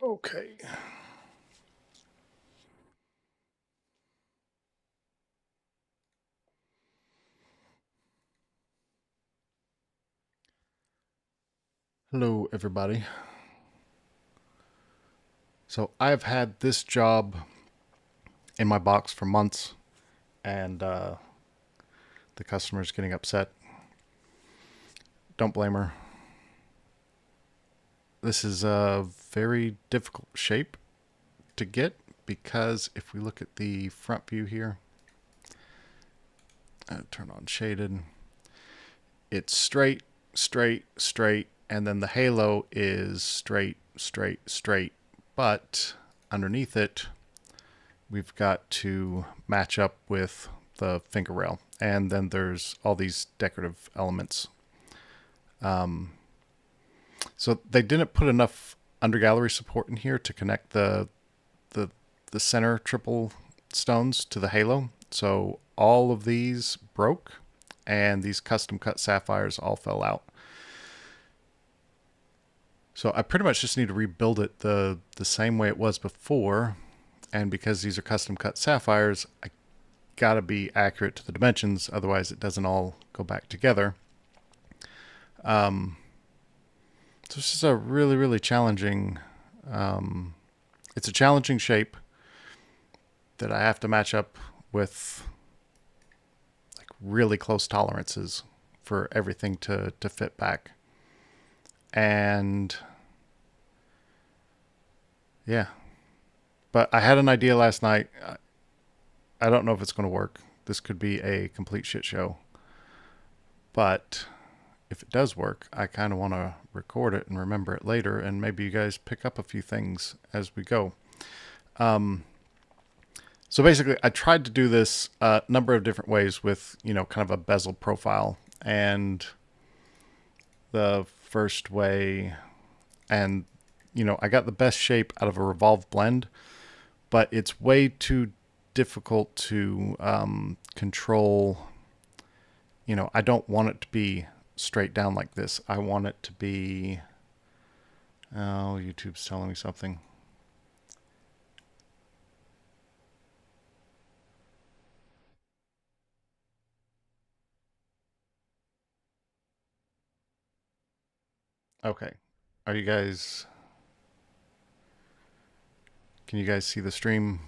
Okay. Hello, everybody. So I've had this job in my box for months, and the customer's getting upset. Don't blame her. This is a very difficult shape to get because if we look at the front view here, turn on shaded, it's straight, straight, straight, and then the halo is straight, straight, straight. But underneath it, we've got to match up with the finger rail. And then there's all these decorative elements. So they didn't put enough undergallery support in here to connect the the center triple stones to the halo. So all of these broke, and these custom cut sapphires all fell out. So I pretty much just need to rebuild it the same way it was before. And because these are custom cut sapphires, I gotta be accurate to the dimensions, otherwise it doesn't all go back together. So this is a really, really challenging. It's a challenging shape that I have to match up with like really close tolerances for everything to fit back. And yeah, but I had an idea last night. I don't know if it's going to work. This could be a complete shit show. But if it does work, I kind of want to record it and remember it later, and maybe you guys pick up a few things as we go. So basically, I tried to do this a number of different ways with, kind of a bezel profile. And the first way, and, I got the best shape out of a revolve blend, but it's way too difficult to control. I don't want it to be straight down like this. I want it to be. Oh, YouTube's telling me something. Okay. Are you guys. Can you guys see the stream?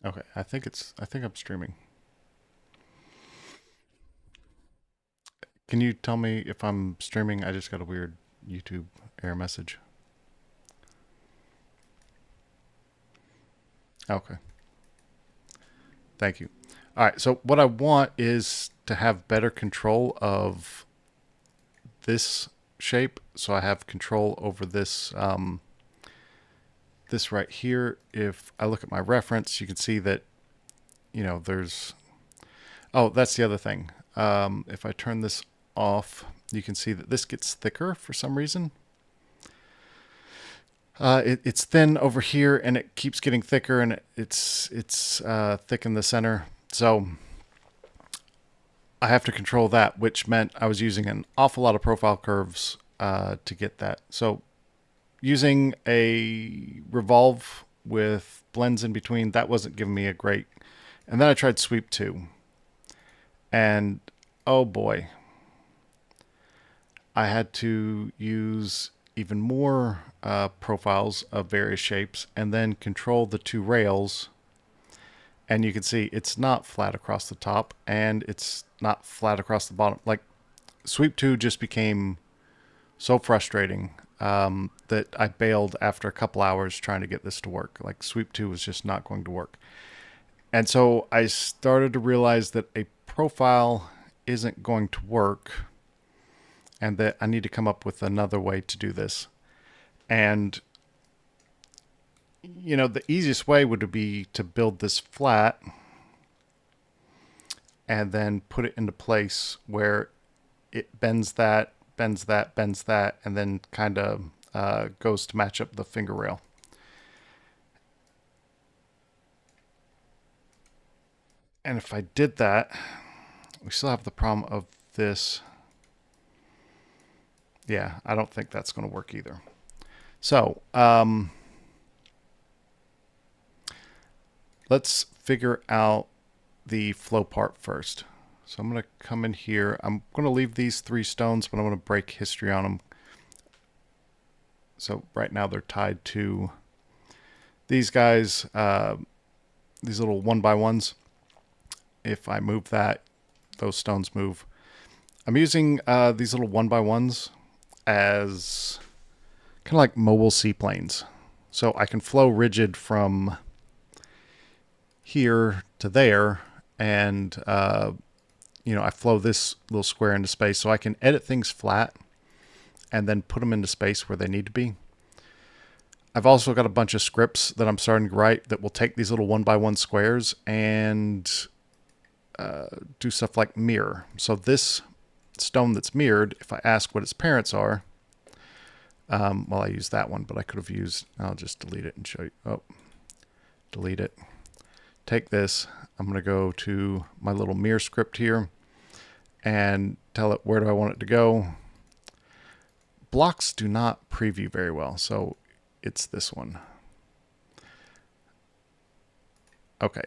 Okay. I think I'm streaming. Can you tell me if I'm streaming? I just got a weird YouTube error message. Okay. Thank you. All right. So what I want is to have better control of this shape. So I have control over this this right here. If I look at my reference, you can see that there's. Oh, that's the other thing. If I turn this off, you can see that this gets thicker for some reason. It's thin over here, and it keeps getting thicker, and it's thick in the center. So I have to control that, which meant I was using an awful lot of profile curves to get that. So using a revolve with blends in between, that wasn't giving me a great. And then I tried sweep 2. And oh boy, I had to use even more profiles of various shapes and then control the 2 rails. And you can see it's not flat across the top and it's not flat across the bottom. Like sweep 2 just became so frustrating that I bailed after a couple hours trying to get this to work. Like sweep 2 was just not going to work. And so I started to realize that a profile isn't going to work and that I need to come up with another way to do this. And, the easiest way would be to build this flat and then put it into place where it bends that, bends that, bends that, and then kind of goes to match up the finger rail. And if I did that, we still have the problem of this. Yeah, I don't think that's going to work either. So let's figure out the flow part first. So I'm going to come in here. I'm going to leave these 3 stones, but I'm going to break history on them. So right now they're tied to these guys, these little 1x1s. If I move that, those stones move. I'm using these little 1x1s as kind of like mobile seaplanes. So I can flow rigid from here to there, and I flow this little square into space, so I can edit things flat and then put them into space where they need to be. I've also got a bunch of scripts that I'm starting to write that will take these little 1x1 squares and do stuff like mirror. So this stone that's mirrored, if I ask what its parents are, well, I used that one, but I could have used, I'll just delete it and show you. Oh, delete it. Take this. I'm going to go to my little mirror script here and tell it where do I want it to go. Blocks do not preview very well, so it's this one. Okay,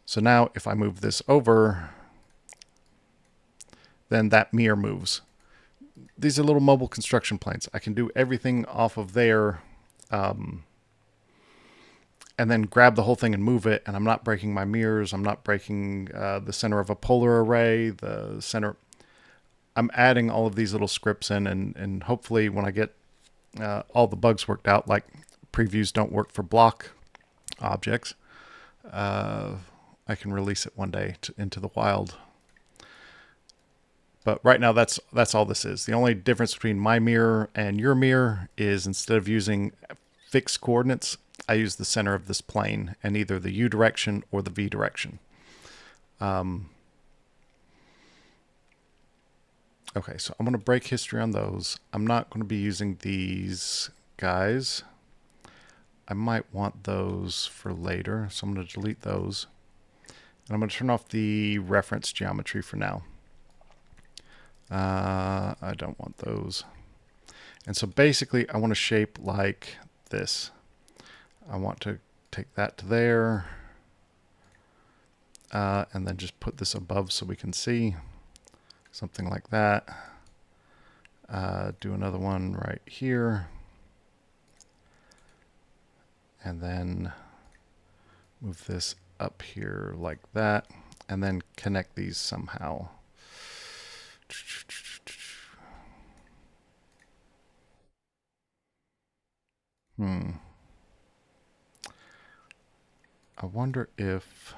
so now if I move this over, then that mirror moves. These are little mobile construction planes. I can do everything off of there, and then grab the whole thing and move it, and I'm not breaking my mirrors. I'm not breaking the center of a polar array, the center. I'm adding all of these little scripts in, and hopefully when I get all the bugs worked out, like previews don't work for block objects, I can release it one day into the wild. But right now, that's all this is. The only difference between my mirror and your mirror is instead of using fixed coordinates, I use the center of this plane and either the U direction or the V direction. Okay, so I'm going to break history on those. I'm not going to be using these guys. I might want those for later, so I'm going to delete those. And I'm going to turn off the reference geometry for now. I don't want those. And so basically I want to shape like this. I want to take that to there, and then just put this above so we can see something like that. Do another one right here, and then move this up here like that, and then connect these somehow. I wonder if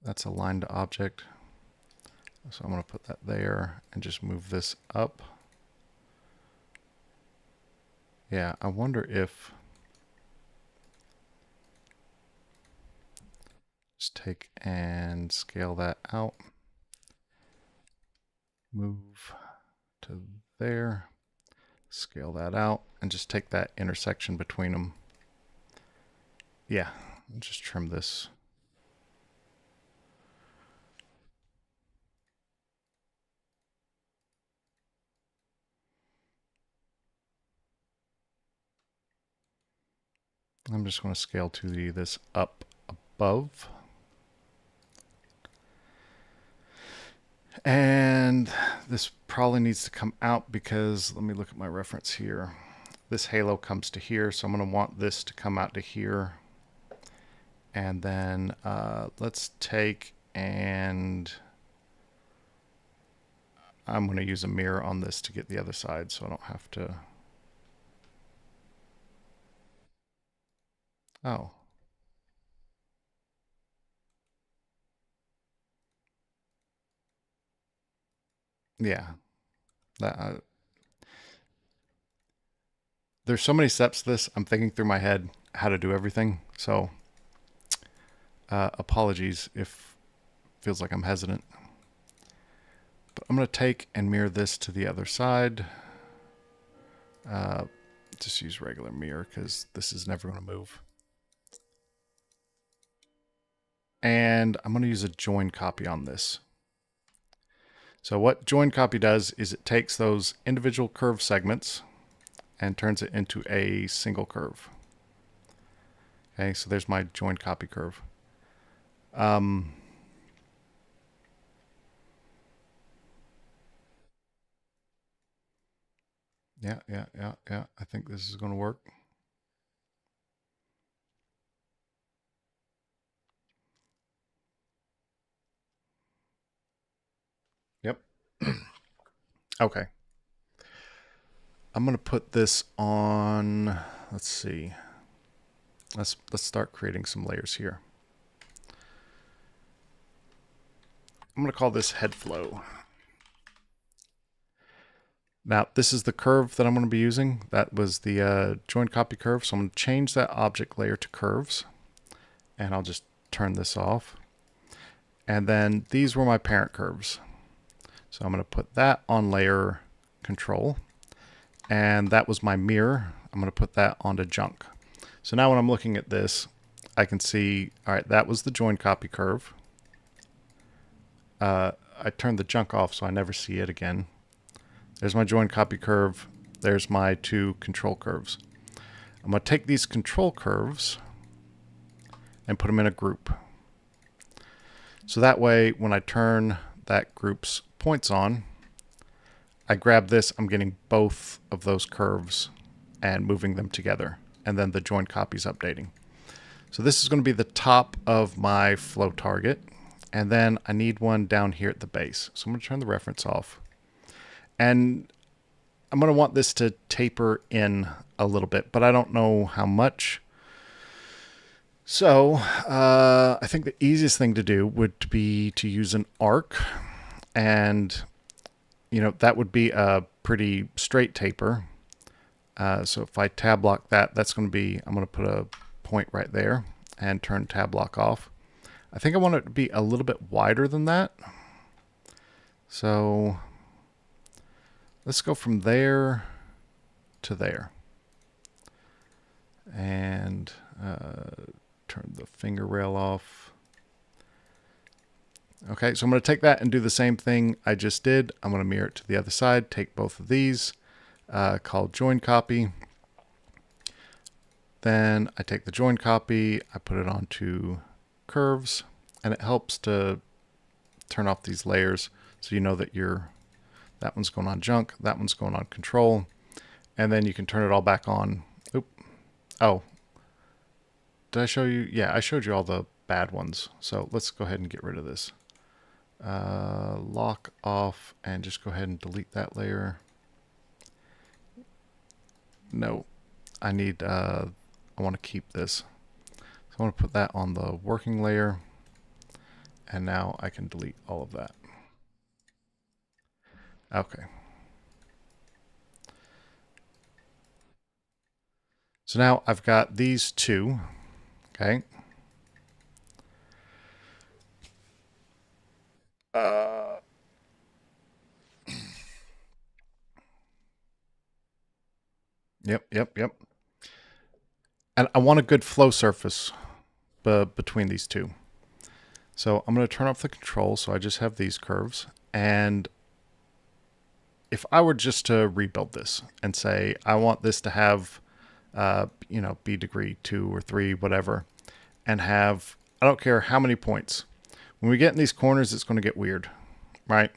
that's a line to object. So I'm going to put that there and just move this up. Yeah, I wonder if just take and scale that out. Move to there. Scale that out and just take that intersection between them. Yeah, just trim this. I'm just going to scale to this up above. And this probably needs to come out because, let me look at my reference here. This halo comes to here, so I'm going to want this to come out to here. And then let's take and I'm going to use a mirror on this to get the other side so I don't have to. Oh. Yeah. That, there's so many steps to this. I'm thinking through my head how to do everything. So apologies if it feels like I'm hesitant. But I'm going to take and mirror this to the other side. Just use regular mirror because this is never going to move. and I'm going to use a join copy on this. So what join copy does is it takes those individual curve segments and turns it into a single curve. Okay, so there's my join copy curve. Yeah. I think this is going to work. Yep. Okay. I'm going to put this on, let's see. Let's start creating some layers here. I'm going to call this head flow. Now, this is the curve that I'm going to be using. That was the join copy curve. So I'm going to change that object layer to curves. And I'll just turn this off. And then these were my parent curves. So I'm going to put that on layer control. And that was my mirror. I'm going to put that onto junk. So now when I'm looking at this, I can see, all right, that was the join copy curve. I turned the junk off so I never see it again. There's my join copy curve. There's my two control curves. I'm going to take these control curves and put them in a group. So that way, when I turn that group's points on, I grab this, I'm getting both of those curves and moving them together. And then the join copy is updating. So this is going to be the top of my flow target. And then I need one down here at the base. So I'm going to turn the reference off. And I'm going to want this to taper in a little bit, but I don't know how much. So I think the easiest thing to do would be to use an arc. And, you know, that would be a pretty straight taper. So if I tab lock that, that's going to be, I'm going to put a point right there and turn tab lock off. I think I want it to be a little bit wider than that. So let's go from there to there. And turn the finger rail off. Okay, so I'm going to take that and do the same thing I just did. I'm going to mirror it to the other side, take both of these, call join copy. Then I take the join copy, I put it onto curves, and it helps to turn off these layers so you know that that one's going on junk, that one's going on control, and then you can turn it all back on. Oop. Oh, did I show you? Yeah, I showed you all the bad ones. So let's go ahead and get rid of this. Lock off and just go ahead and delete that layer. No, I need, I want to keep this. So I want to put that on the working layer. And now I can delete all of that. Okay. So now I've got these two. Okay. Yep. And I want a good flow surface between these two. So I'm going to turn off the control. So I just have these curves. And if I were just to rebuild this and say, I want this to have, you know, be degree 2 or 3, whatever, and have, I don't care how many points. When we get in these corners, it's going to get weird, right?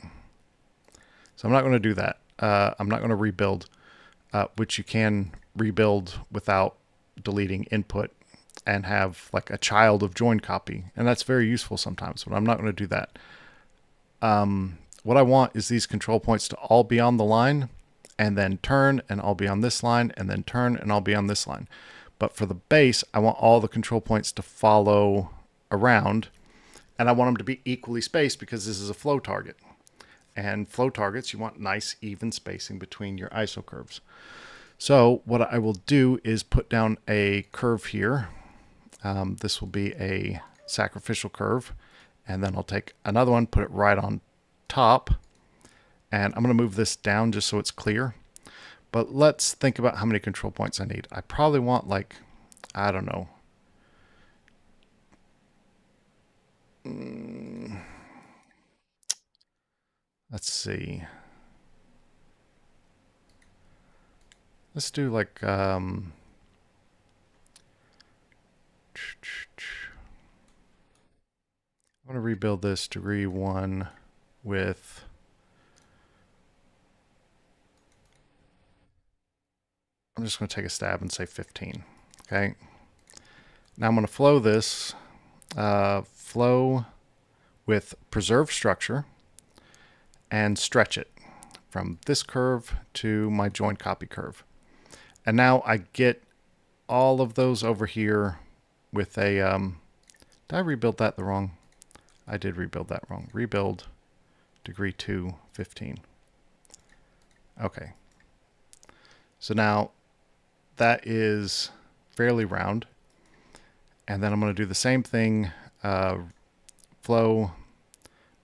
So I'm not going to do that. I'm not going to rebuild, which you can rebuild without deleting input and have like a child of join copy. And that's very useful sometimes, but I'm not going to do that. What I want is these control points to all be on the line and then turn and all be on this line and then turn and all be on this line. But for the base, I want all the control points to follow around, and I want them to be equally spaced because this is a flow target. And flow targets, you want nice even spacing between your ISO curves. So what I will do is put down a curve here. This will be a sacrificial curve. And then I'll take another one, put it right on top. And I'm going to move this down just so it's clear. But let's think about how many control points I need. I probably want like, I don't know, Let's see. Let's do like I'm going to rebuild this degree 1 with I'm just going to take a stab and say 15. Okay. Now I'm going to flow this flow with preserve structure and stretch it from this curve to my joint copy curve. And now I get all of those over here with a, did I rebuild that the wrong? I did rebuild that wrong. Rebuild degree 2, 15. Okay. So now that is fairly round. And then I'm going to do the same thing, flow,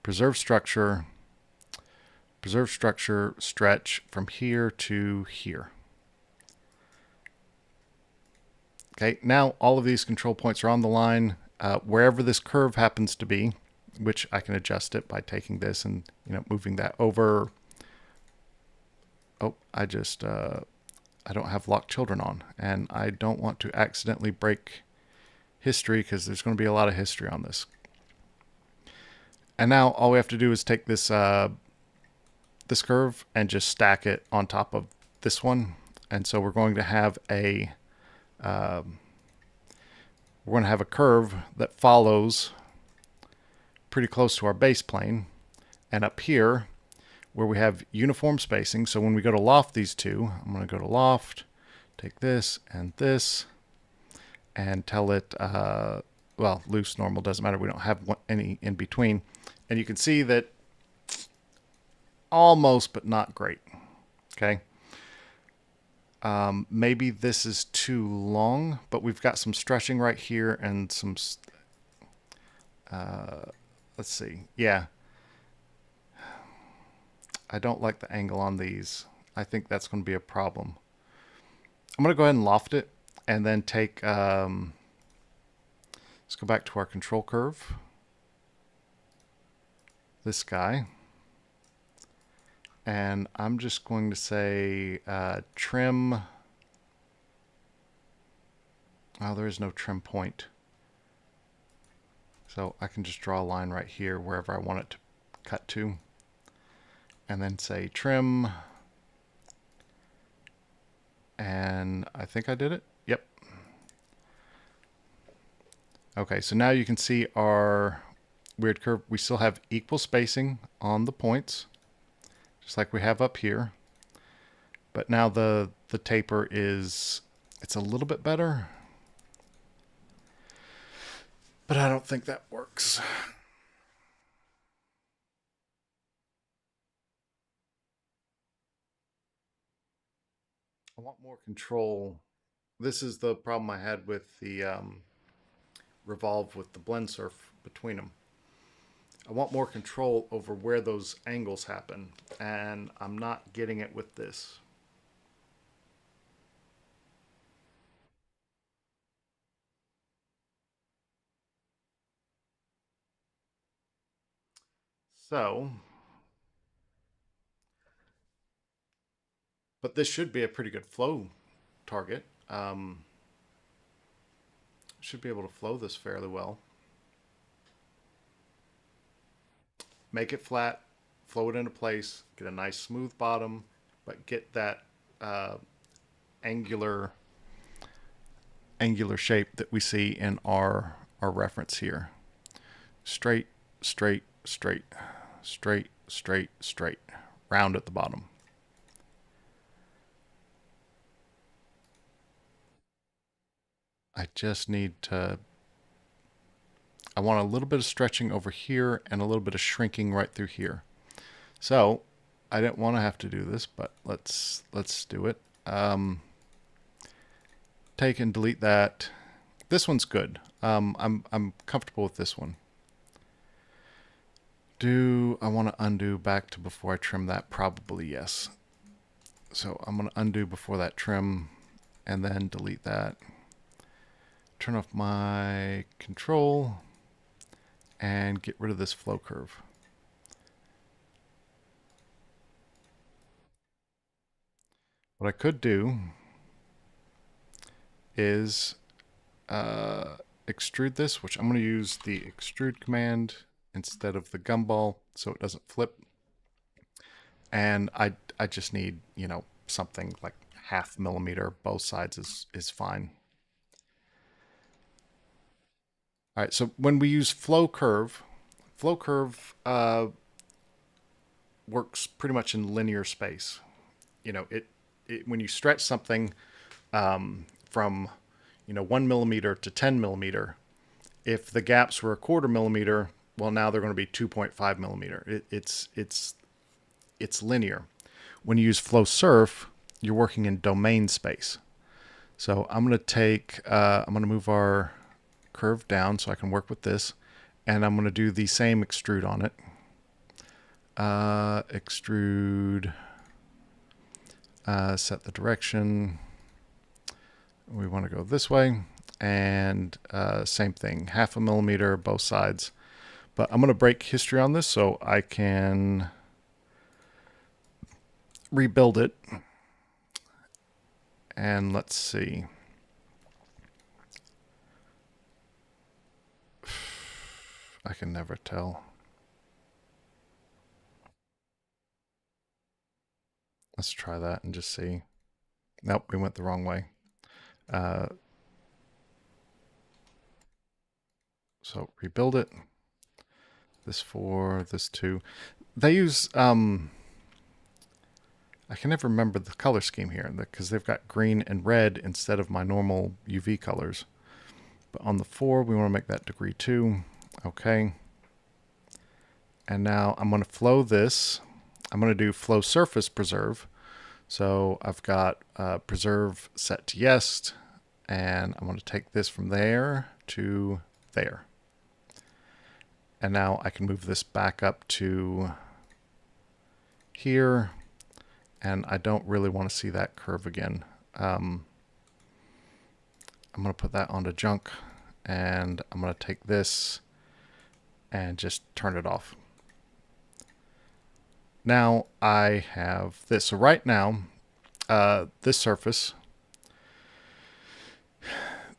preserve structure, stretch from here to here. Okay, now all of these control points are on the line. Wherever this curve happens to be, which I can adjust it by taking this and moving that over. Oh, I don't have locked children on, and I don't want to accidentally break history because there's going to be a lot of history on this. And now all we have to do is take this this curve and just stack it on top of this one. And so we're going to have a curve that follows pretty close to our base plane. And up here, where we have uniform spacing, so when we go to loft these two, I'm going to go to loft, take this, and tell it, well, loose, normal, doesn't matter. We don't have any in between. And you can see that almost, but not great. Okay. Maybe this is too long, but we've got some stretching right here and some, let's see. Yeah. I don't like the angle on these. I think that's going to be a problem. I'm going to go ahead and loft it and then take, let's go back to our control curve. This guy. And I'm just going to say trim. Oh, there is no trim point. So I can just draw a line right here wherever I want it to cut to. And then say trim. And I think I did it. Yep. Okay, so now you can see our weird curve. We still have equal spacing on the points, just like we have up here. But now the taper is, it's a little bit better. But I don't think that works. I want more control. This is the problem I had with the revolve with the blend surf between them. I want more control over where those angles happen, and I'm not getting it with this. So, but this should be a pretty good flow target. Should be able to flow this fairly well. Make it flat, flow it into place, get a nice smooth bottom, but get that angular shape that we see in our reference here. Straight, straight, straight, straight, straight, straight, round at the bottom. I just need to, I want a little bit of stretching over here and a little bit of shrinking right through here. So I didn't want to have to do this, but let's do it. Take and delete that. This one's good. I'm comfortable with this one. Do I want to undo back to before I trim that? Probably yes. So I'm going to undo before that trim and then delete that. Turn off my control and get rid of this flow curve. What I could do is extrude this, which I'm going to use the extrude command instead of the gumball so it doesn't flip. And I just need, you know, something like 0.5 millimeter. Both sides is fine. All right, so when we use flow curve works pretty much in linear space. You know, it when you stretch something from, you know, 1 millimeter to 10 millimeter, if the gaps were 1/4 millimeter, well, now they're going to be 2.5 millimeter. It's linear. When you use flow surf, you're working in domain space. So I'm going to move our curve down so I can work with this, and I'm going to do the same extrude on it. Extrude, set the direction. We want to go this way, and same thing, 0.5 millimeter both sides. But I'm going to break history on this so I can rebuild it. And let's see. I can never tell. Let's try that and just see. Nope, we went the wrong way. So rebuild it. This 4, this 2. They use, I can never remember the color scheme here because they've got green and red instead of my normal UV colors. But on the 4, we want to make that degree 2. Okay. And now I'm going to flow this. I'm going to do flow surface preserve. So I've got preserve set to yes, and I'm going to take this from there to there. And now I can move this back up to here, and I don't really want to see that curve again. I'm going to put that onto junk, and I'm going to take this and just turn it off. Now I have this. So right now, this surface,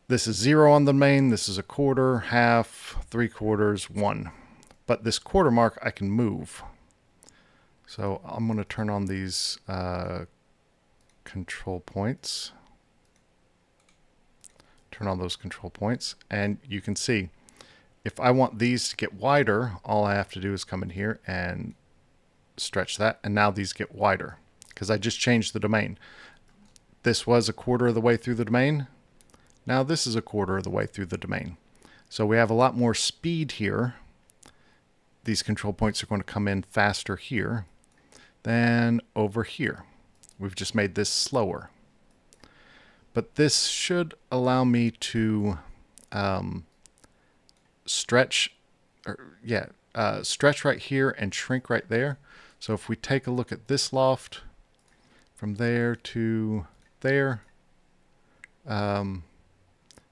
this is 0 on the main, this is 1/4, 1/2, 3/4, 1. But this quarter mark I can move. So I'm going to turn on these control points. Turn on those control points, and you can see if I want these to get wider, all I have to do is come in here and stretch that, and now these get wider because I just changed the domain. This was 1/4 of the way through the domain. Now this is 1/4 of the way through the domain. So we have a lot more speed here. These control points are going to come in faster here than over here. We've just made this slower. But this should allow me to stretch, stretch right here and shrink right there. So if we take a look at this loft from there to there, and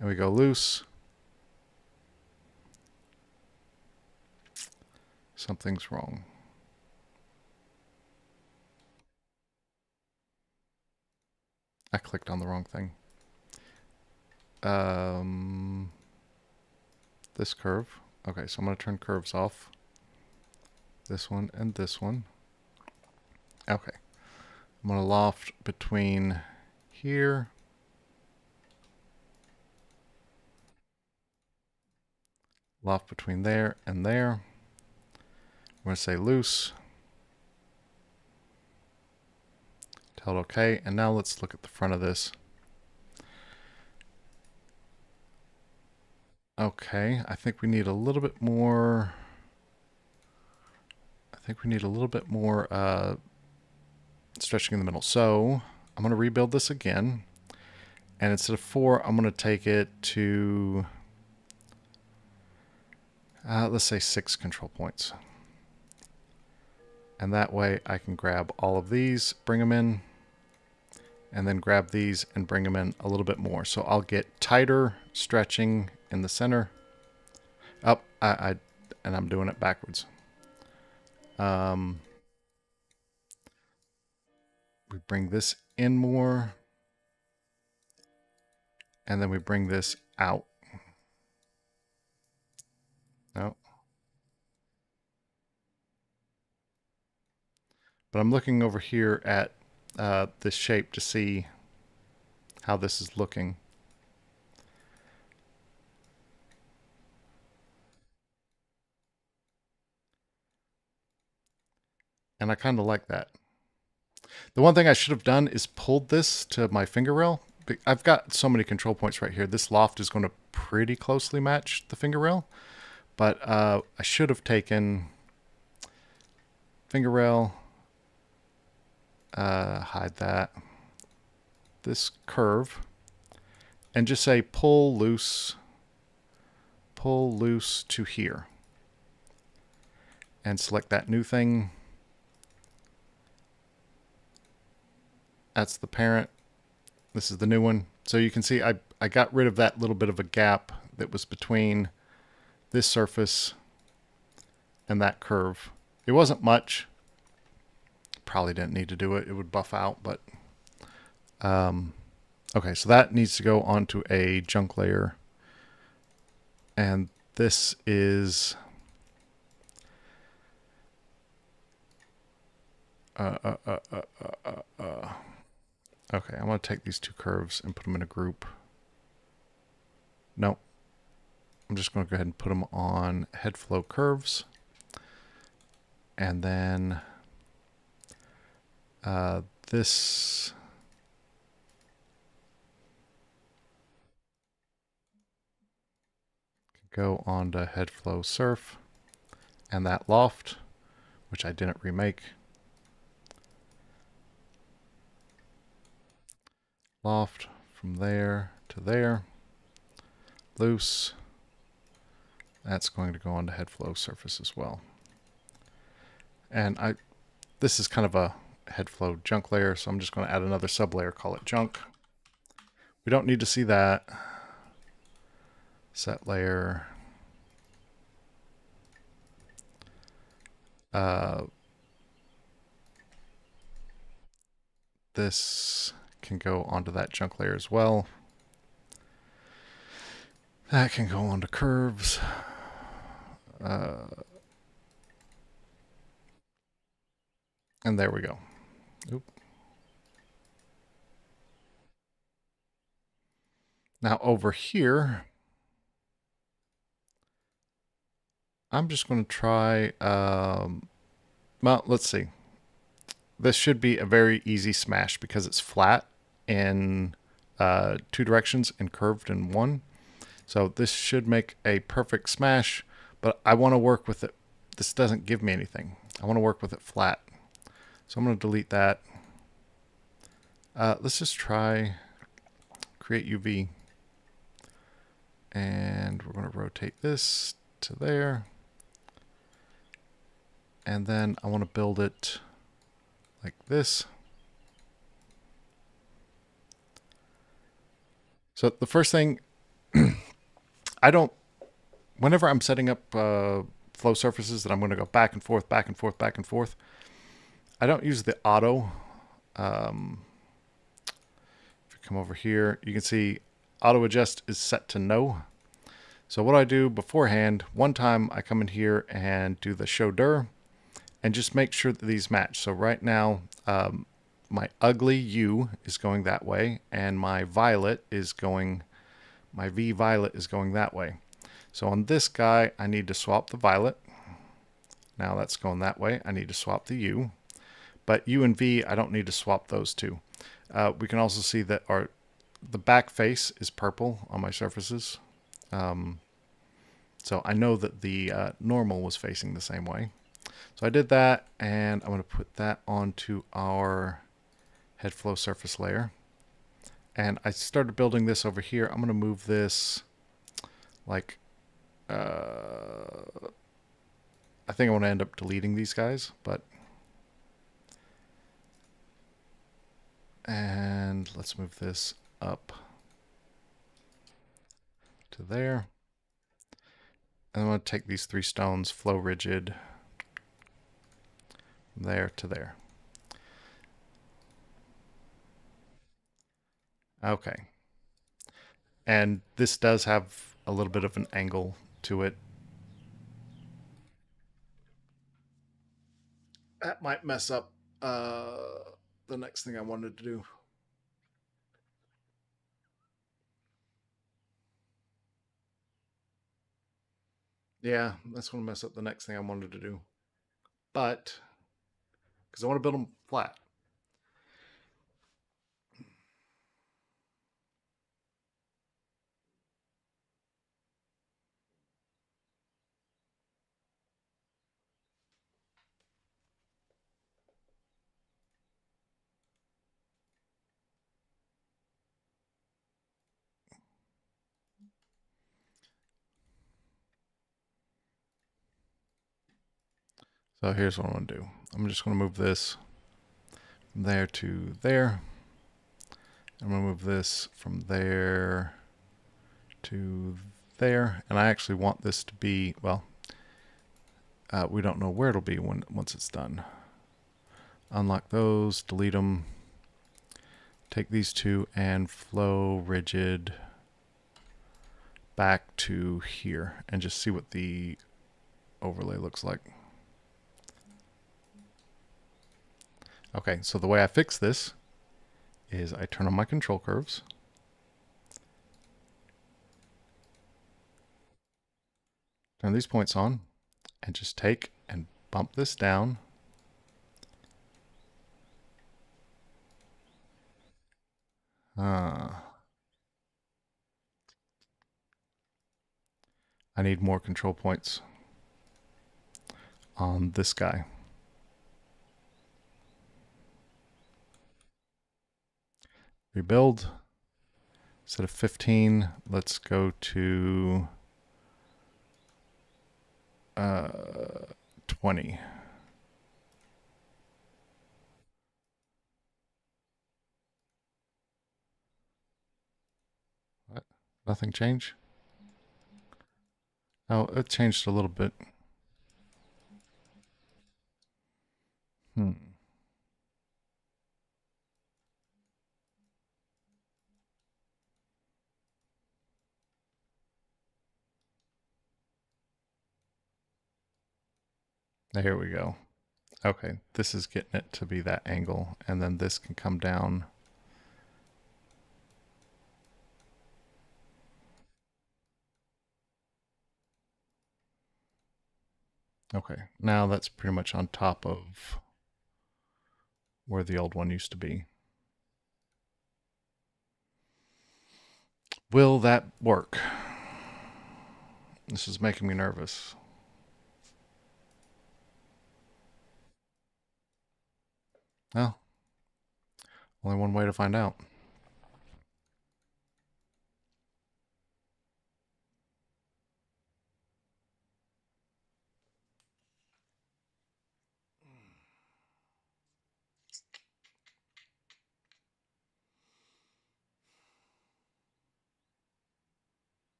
we go loose, something's wrong. I clicked on the wrong thing. This curve. Okay, so I'm going to turn curves off. This one and this one. Okay. I'm going to loft between here. Loft between there and there. I'm going to say loose. Tell it okay. And now let's look at the front of this. Okay, I think we need a little bit more. Stretching in the middle. So I'm going to rebuild this again. And instead of 4, I'm going to take it to, let's say 6 control points. And that way I can grab all of these, bring them in, and then grab these and bring them in a little bit more. So I'll get tighter stretching in the center. Oh, I and I'm doing it backwards. We bring this in more, and then we bring this out. No. But I'm looking over here at this shape to see how this is looking. And I kind of like that. The one thing I should have done is pulled this to my finger rail. I've got so many control points right here. This loft is going to pretty closely match the finger rail. But I should have taken finger rail, hide that, this curve, and just say pull loose to here. And select that new thing. That's the parent. This is the new one. So you can see I got rid of that little bit of a gap that was between this surface and that curve. It wasn't much. Probably didn't need to do it. It would buff out, but okay, so that needs to go onto a junk layer. And this is okay, I'm going to take these two curves and put them in a group. No. I'm just going to go ahead and put them on head flow curves. And then this can go onto head flow surf. And that loft, which I didn't remake. Loft from there to there. Loose. That's going to go onto head flow surface as well. And this is kind of a head flow junk layer, so I'm just going to add another sub layer, call it junk. We don't need to see that. Set layer. This can go onto that junk layer as well. That can go onto curves. And there we go. Oop. Now over here, I'm just going to try, well, let's see. This should be a very easy smash because it's flat in two directions and curved in one. So this should make a perfect smash, but I want to work with it. This doesn't give me anything. I want to work with it flat. So I'm going to delete that. Let's just try create UV. And we're going to rotate this to there. And then I want to build it like this. So the first thing, whenever I'm setting up flow surfaces that I'm going to go back and forth, back and forth, back and forth, I don't use the auto. If you come over here, you can see auto adjust is set to no. So what I do beforehand, one time I come in here and do the show dir and just make sure that these match. So right now, my ugly U is going that way and my violet is going, my V violet is going that way. So on this guy, I need to swap the violet. Now that's going that way. I need to swap the U. But U and V, I don't need to swap those two. We can also see that the back face is purple on my surfaces. So I know that the normal was facing the same way. So I did that, and I'm going to put that onto our head flow surface layer. And I started building this over here. I'm going to move this like, I think I want to end up deleting these guys, but, and let's move this up to there. And I'm going to take these 3 stones, flow rigid, from there to there. Okay. And this does have a little bit of an angle to it. That might mess up the next thing I wanted to do. Yeah, that's going to mess up the next thing I wanted to do. But, because I want to build them flat. So here's what I'm going to do. I'm just going to move this from there to there. I'm going to move this from there to there. And I actually want this to be, well, we don't know where it'll be once it's done. Unlock those, delete them. Take these 2 and flow rigid back to here and just see what the overlay looks like. Okay, so the way I fix this is I turn on my control curves. Turn these points on and just take and bump this down. I need more control points on this guy. Rebuild. Instead of 15, let's go to 20. What? Nothing changed? Oh, it changed a little bit. There we go. Okay, this is getting it to be that angle, and then this can come down. Okay, now that's pretty much on top of where the old one used to be. Will that work? This is making me nervous. Well, only one way to find out.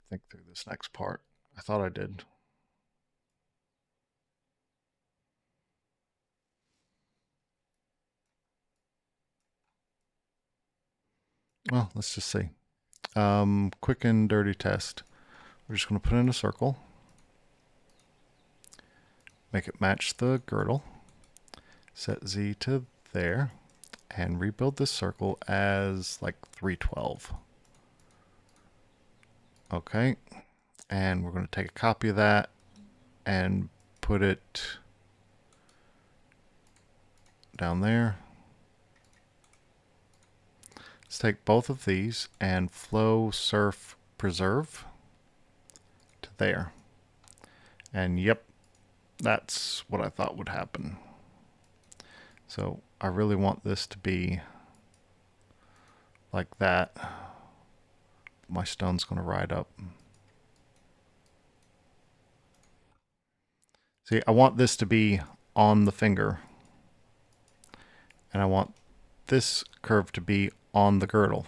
Think through this next part. I thought I did. Well, let's just see. Quick and dirty test. We're just going to put in a circle. Make it match the girdle. Set Z to there. And rebuild this circle as like 312. Okay. And we're going to take a copy of that and put it down there. Let's take both of these and flow, surf, preserve to there. And yep, that's what I thought would happen. So I really want this to be like that. My stone's going to ride up. See, I want this to be on the finger. And I want this curve to be on the girdle.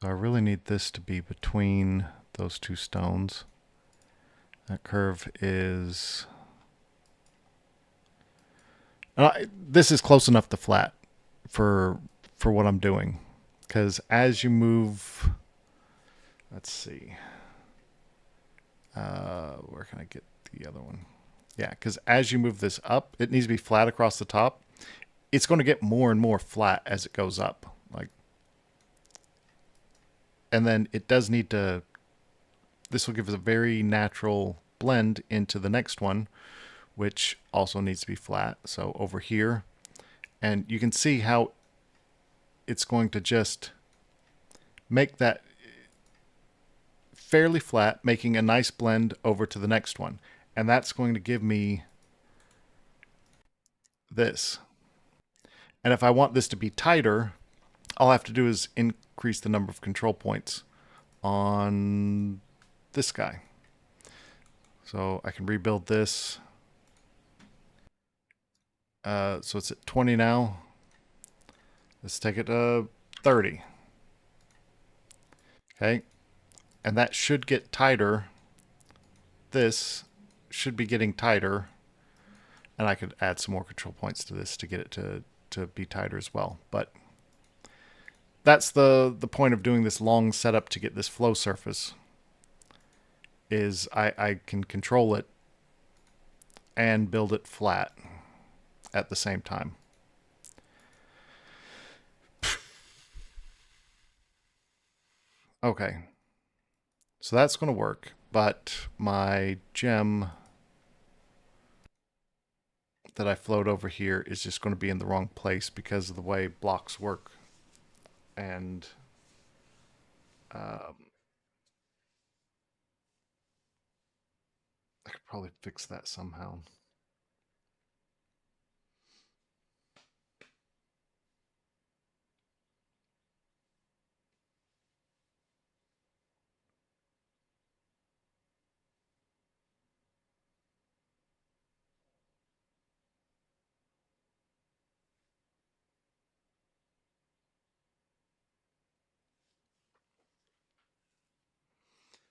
So I really need this to be between those two stones. That curve is... this is close enough to flat for what I'm doing. Because as you move... Let's see. Where can I get the other one? Yeah, because as you move this up, it needs to be flat across the top. It's going to get more and more flat as it goes up. And then it does need to... This will give us a very natural blend into the next one, which also needs to be flat. So over here, and you can see how it's going to just make that fairly flat, making a nice blend over to the next one. And that's going to give me this. And if I want this to be tighter, all I have to do is increase the number of control points on this guy. So I can rebuild this. So it's at 20 now. Let's take it to 30. Okay. And that should get tighter. This should be getting tighter. And I could add some more control points to this to get it to be tighter as well. But that's the point of doing this long setup to get this flow surface. Is I can control it and build it flat at the same time. Okay. So that's going to work, but my gem that I flowed over here is just going to be in the wrong place because of the way blocks work. And I could probably fix that somehow.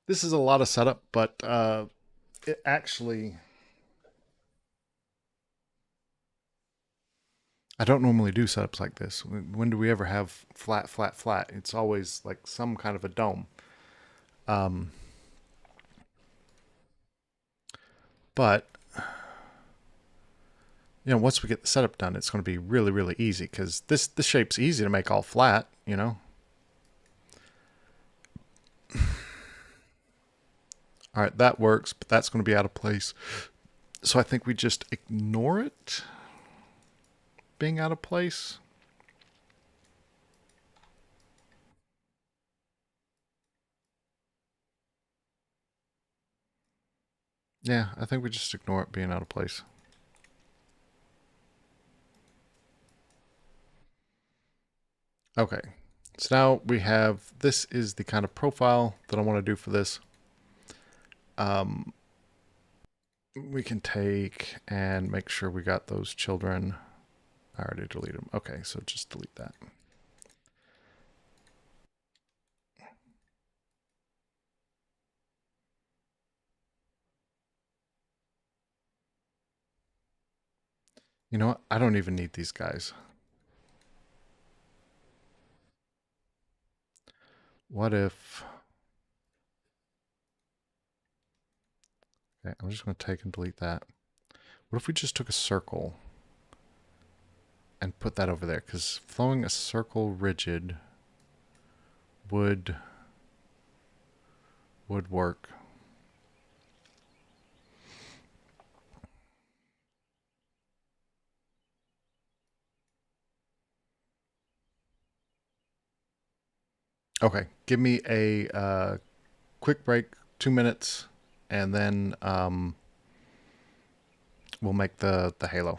This is a lot of setup, but it actually... I don't normally do setups like this. When do we ever have flat, flat, flat? It's always like some kind of a dome. But, once we get the setup done, it's going to be really, really easy because this shape's easy to make all flat, All right, that works, but that's going to be out of place. So I think we just ignore it being out of place. Yeah, I think we just ignore it being out of place. Okay, so now we have, this is the kind of profile that I want to do for this. We can take and make sure we got those children. I already deleted them. Okay, so just delete that. You know what? I don't even need these guys. What if... Okay, I'm just going to take and delete that. What if we just took a circle and put that over there? Because flowing a circle rigid would work. Okay, give me a quick break, 2 minutes, and then we'll make the halo.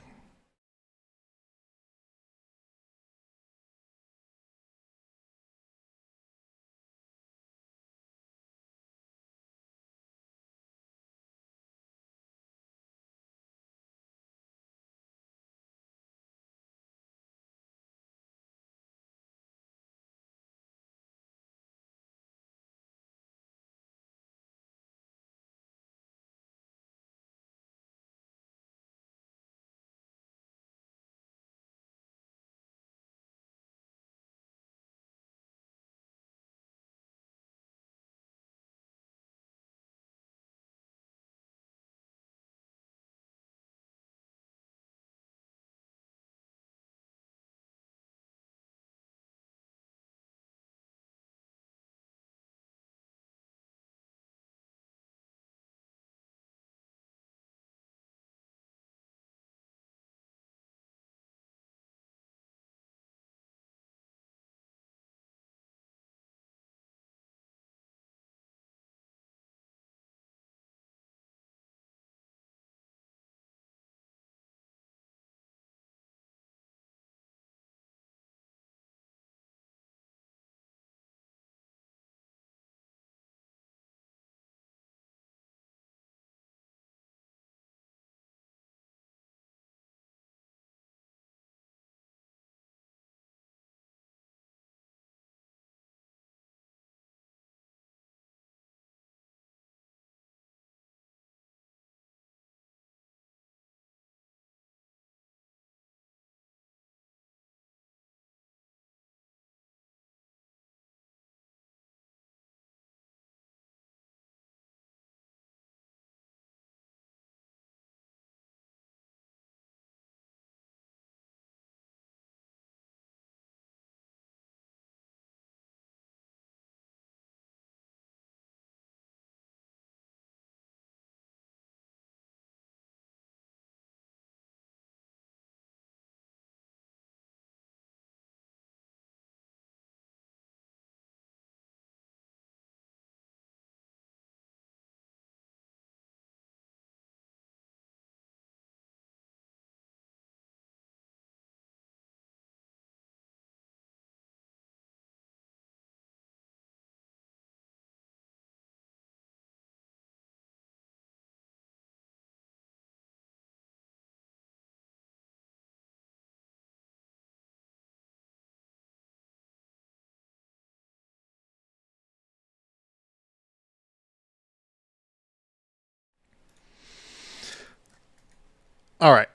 All right.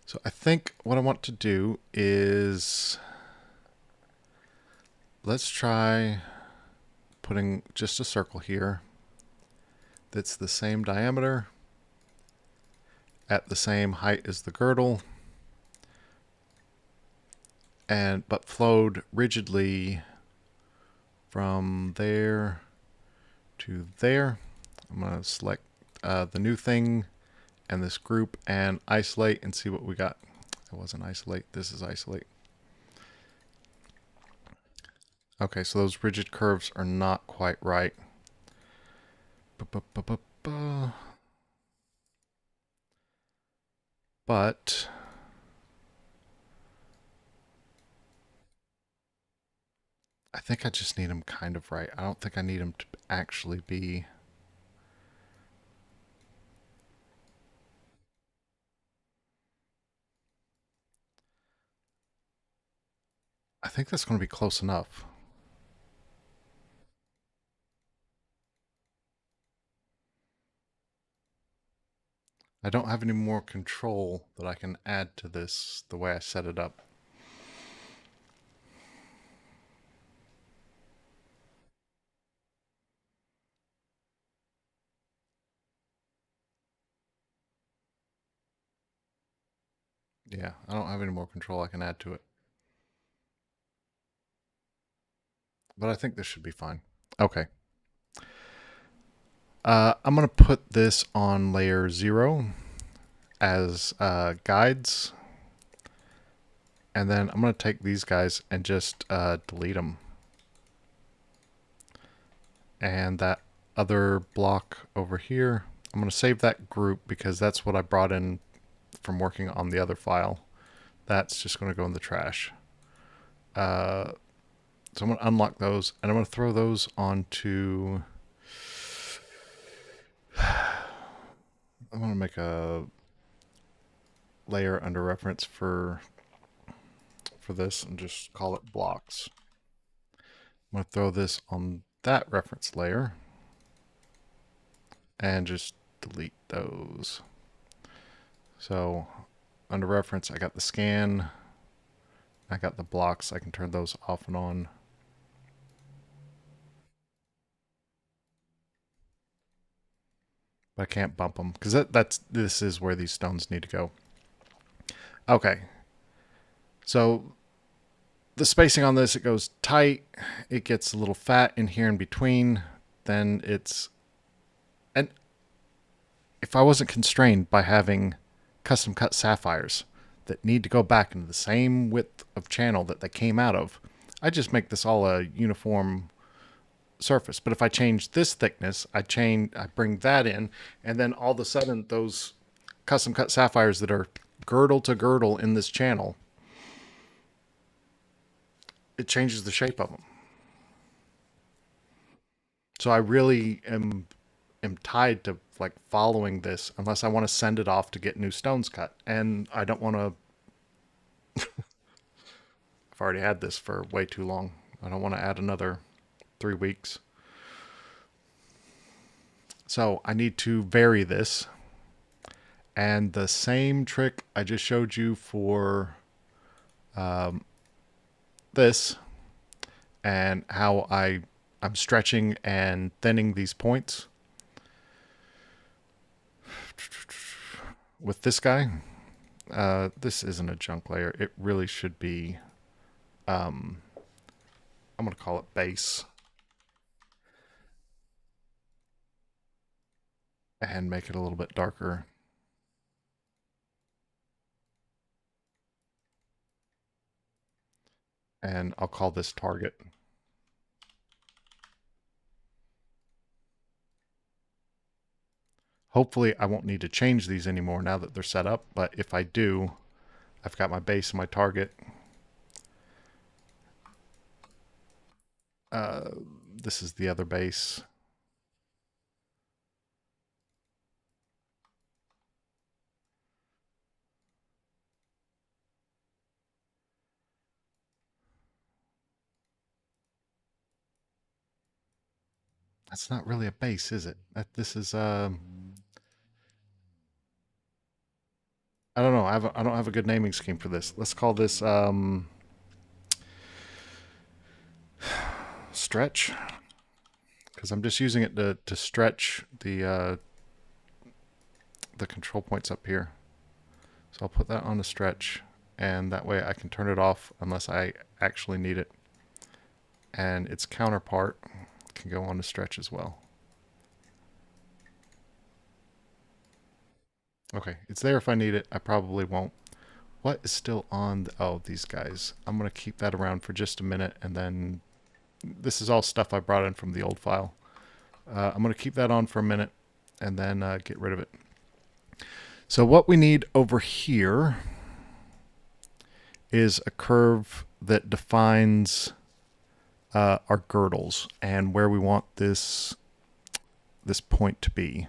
So I think what I want to do is let's try putting just a circle here that's the same diameter at the same height as the girdle and but flowed rigidly from there to there. I'm going to select the new thing and this group and isolate and see what we got. It wasn't isolate. This is isolate. Okay, so those rigid curves are not quite right. But I think I just need them kind of right. I don't think I need them to actually be. I think that's going to be close enough. I don't have any more control that I can add to this the way I set it up. Yeah, I don't have any more control I can add to it. But I think this should be fine. Okay. I'm going to put this on layer 0 as guides. And then I'm going to take these guys and just delete them. And that other block over here, I'm going to save that group because that's what I brought in from working on the other file. That's just going to go in the trash. So I'm going to unlock those and I'm going to throw those onto. I'm going to make a layer under reference for this and just call it blocks. I'm going to throw this on that reference layer and just delete those. So under reference, I got the scan, I got the blocks. I can turn those off and on. But I can't bump them because this is where these stones need to go. Okay. So the spacing on this, it goes tight. It gets a little fat in here in between. Then it's, and if I wasn't constrained by having custom cut sapphires that need to go back into the same width of channel that they came out of, I just make this all a uniform surface. But if I change this thickness, I bring that in, and then all of a sudden those custom cut sapphires that are girdle to girdle in this channel, it changes the shape of them. So I really am tied to like following this unless I want to send it off to get new stones cut. And I don't want to. I've already had this for way too long. I don't want to add another 3 weeks. So I need to vary this. And the same trick I just showed you for this and how I'm stretching and thinning these points with this guy. This isn't a junk layer. It really should be, I'm going to call it base and make it a little bit darker. And I'll call this target. Hopefully I won't need to change these anymore now that they're set up, but if I do, I've got my base and my target. This is the other base. That's not really a base, is it? This is I don't know. I don't have a good naming scheme for this. Let's call this stretch, because I'm just using it to stretch the control points up here. So I'll put that on the stretch, and that way I can turn it off unless I actually need it. And its counterpart can go on the stretch as well. Okay, it's there if I need it. I probably won't. What is still on? Oh, these guys. I'm going to keep that around for just a minute, and then this is all stuff I brought in from the old file. I'm going to keep that on for a minute, and then get rid of it. So what we need over here is a curve that defines our girdles and where we want this point to be.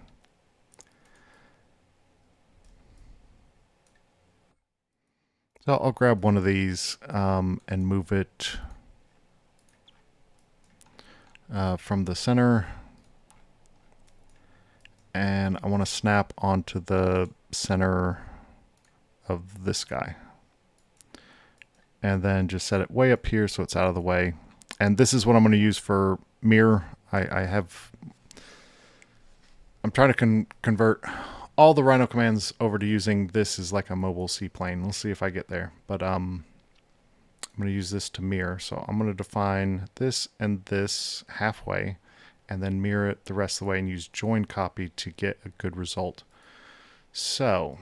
So I'll grab one of these and move it from the center, and I want to snap onto the center of this guy, and then just set it way up here so it's out of the way. And this is what I'm going to use for mirror. I'm trying to convert all the Rhino commands over to using this as like a mobile seaplane. We'll see if I get there, but I'm going to use this to mirror. So I'm going to define this and this halfway, and then mirror it the rest of the way and use join copy to get a good result. So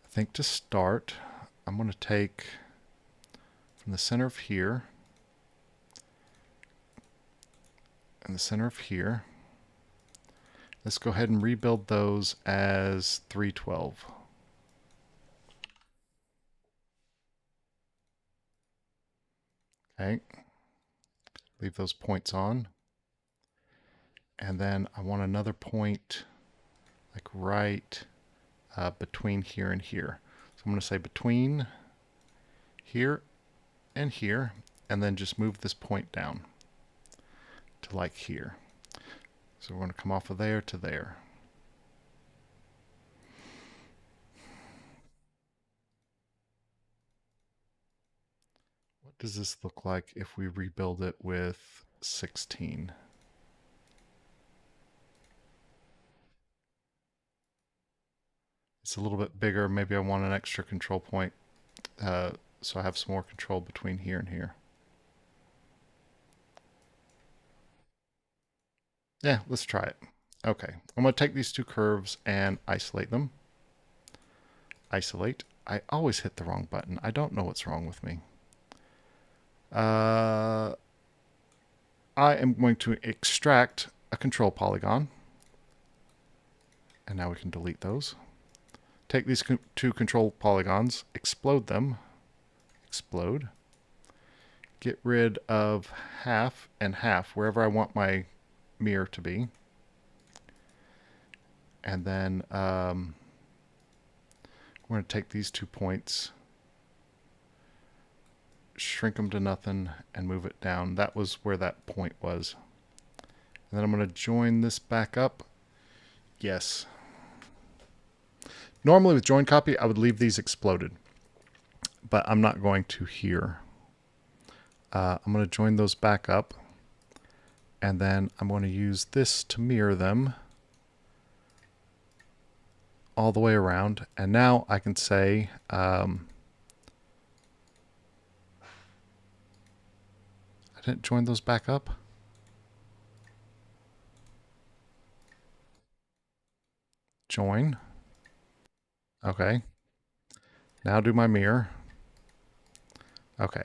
I think to start, I'm going to take from the center of here and the center of here. Let's go ahead and rebuild those as 312. Okay. Leave those points on. And then I want another point like right between here and here. So I'm going to say between here and here, and then just move this point down to like here. So we're going to come off of there to there. What does this look like if we rebuild it with 16? It's a little bit bigger. Maybe I want an extra control point so I have some more control between here and here. Yeah, let's try it. Okay, I'm going to take these two curves and isolate them. Isolate. I always hit the wrong button. I don't know what's wrong with me. I am going to extract a control polygon. And now we can delete those. Take these two control polygons, explode them. Explode. Get rid of half and half, wherever I want my mirror to be. And then we're going to take these 2 points, shrink them to nothing, and move it down. That was where that point was. And then I'm going to join this back up. Yes. Normally with join copy, I would leave these exploded, but I'm not going to here. I'm going to join those back up, and then I'm going to use this to mirror them all the way around. And now I can say I didn't join those back up. Join. Okay. Now do my mirror. Okay.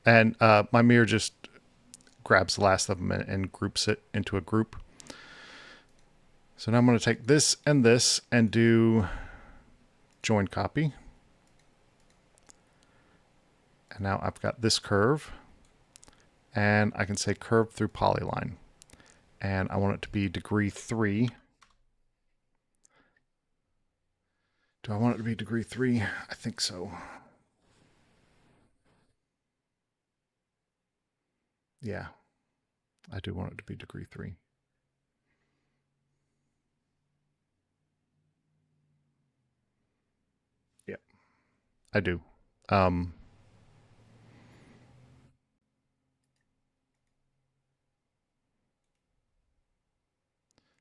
And my mirror just grabs the last of them and groups it into a group. So now I'm going to take this and do join copy. And now I've got this curve. And I can say curve through polyline. And I want it to be degree 3. Do I want it to be degree 3? I think so. Yeah, I do want it to be degree 3. I do. Um,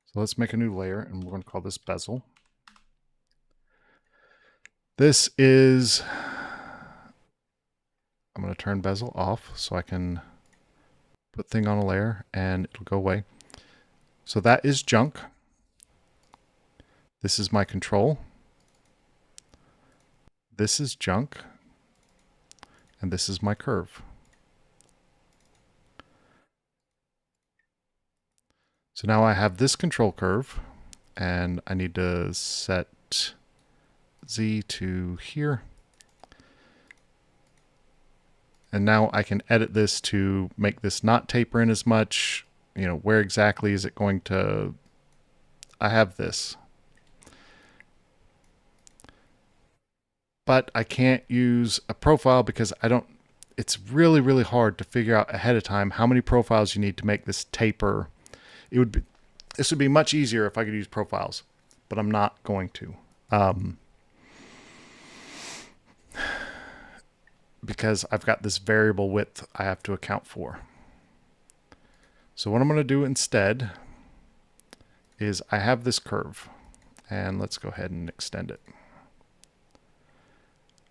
so let's make a new layer, and we're going to call this bezel. This is, I'm going to turn bezel off so I can put thing on a layer and it'll go away. So that is junk. This is my control. This is junk. And this is my curve. So now I have this control curve, and I need to set Z to here. And now I can edit this to make this not taper in as much. You know, where exactly is it going to... I have this. But I can't use a profile because I don't... It's really, really hard to figure out ahead of time how many profiles you need to make this taper. It would be... This would be much easier if I could use profiles, but I'm not going to. Because I've got this variable width I have to account for. So what I'm going to do instead is I have this curve, and let's go ahead and extend it.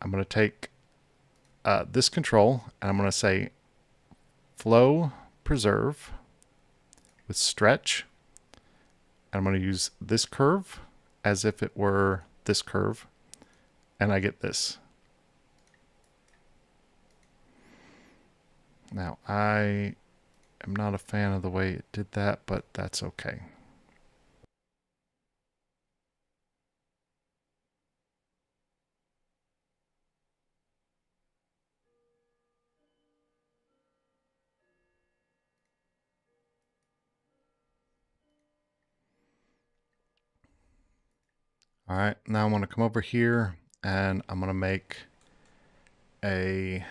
I'm going to take this control, and I'm going to say flow preserve with stretch. And I'm going to use this curve as if it were this curve, and I get this. Now, I am not a fan of the way it did that, but that's okay. All right, now I'm going to come over here and I'm going to make a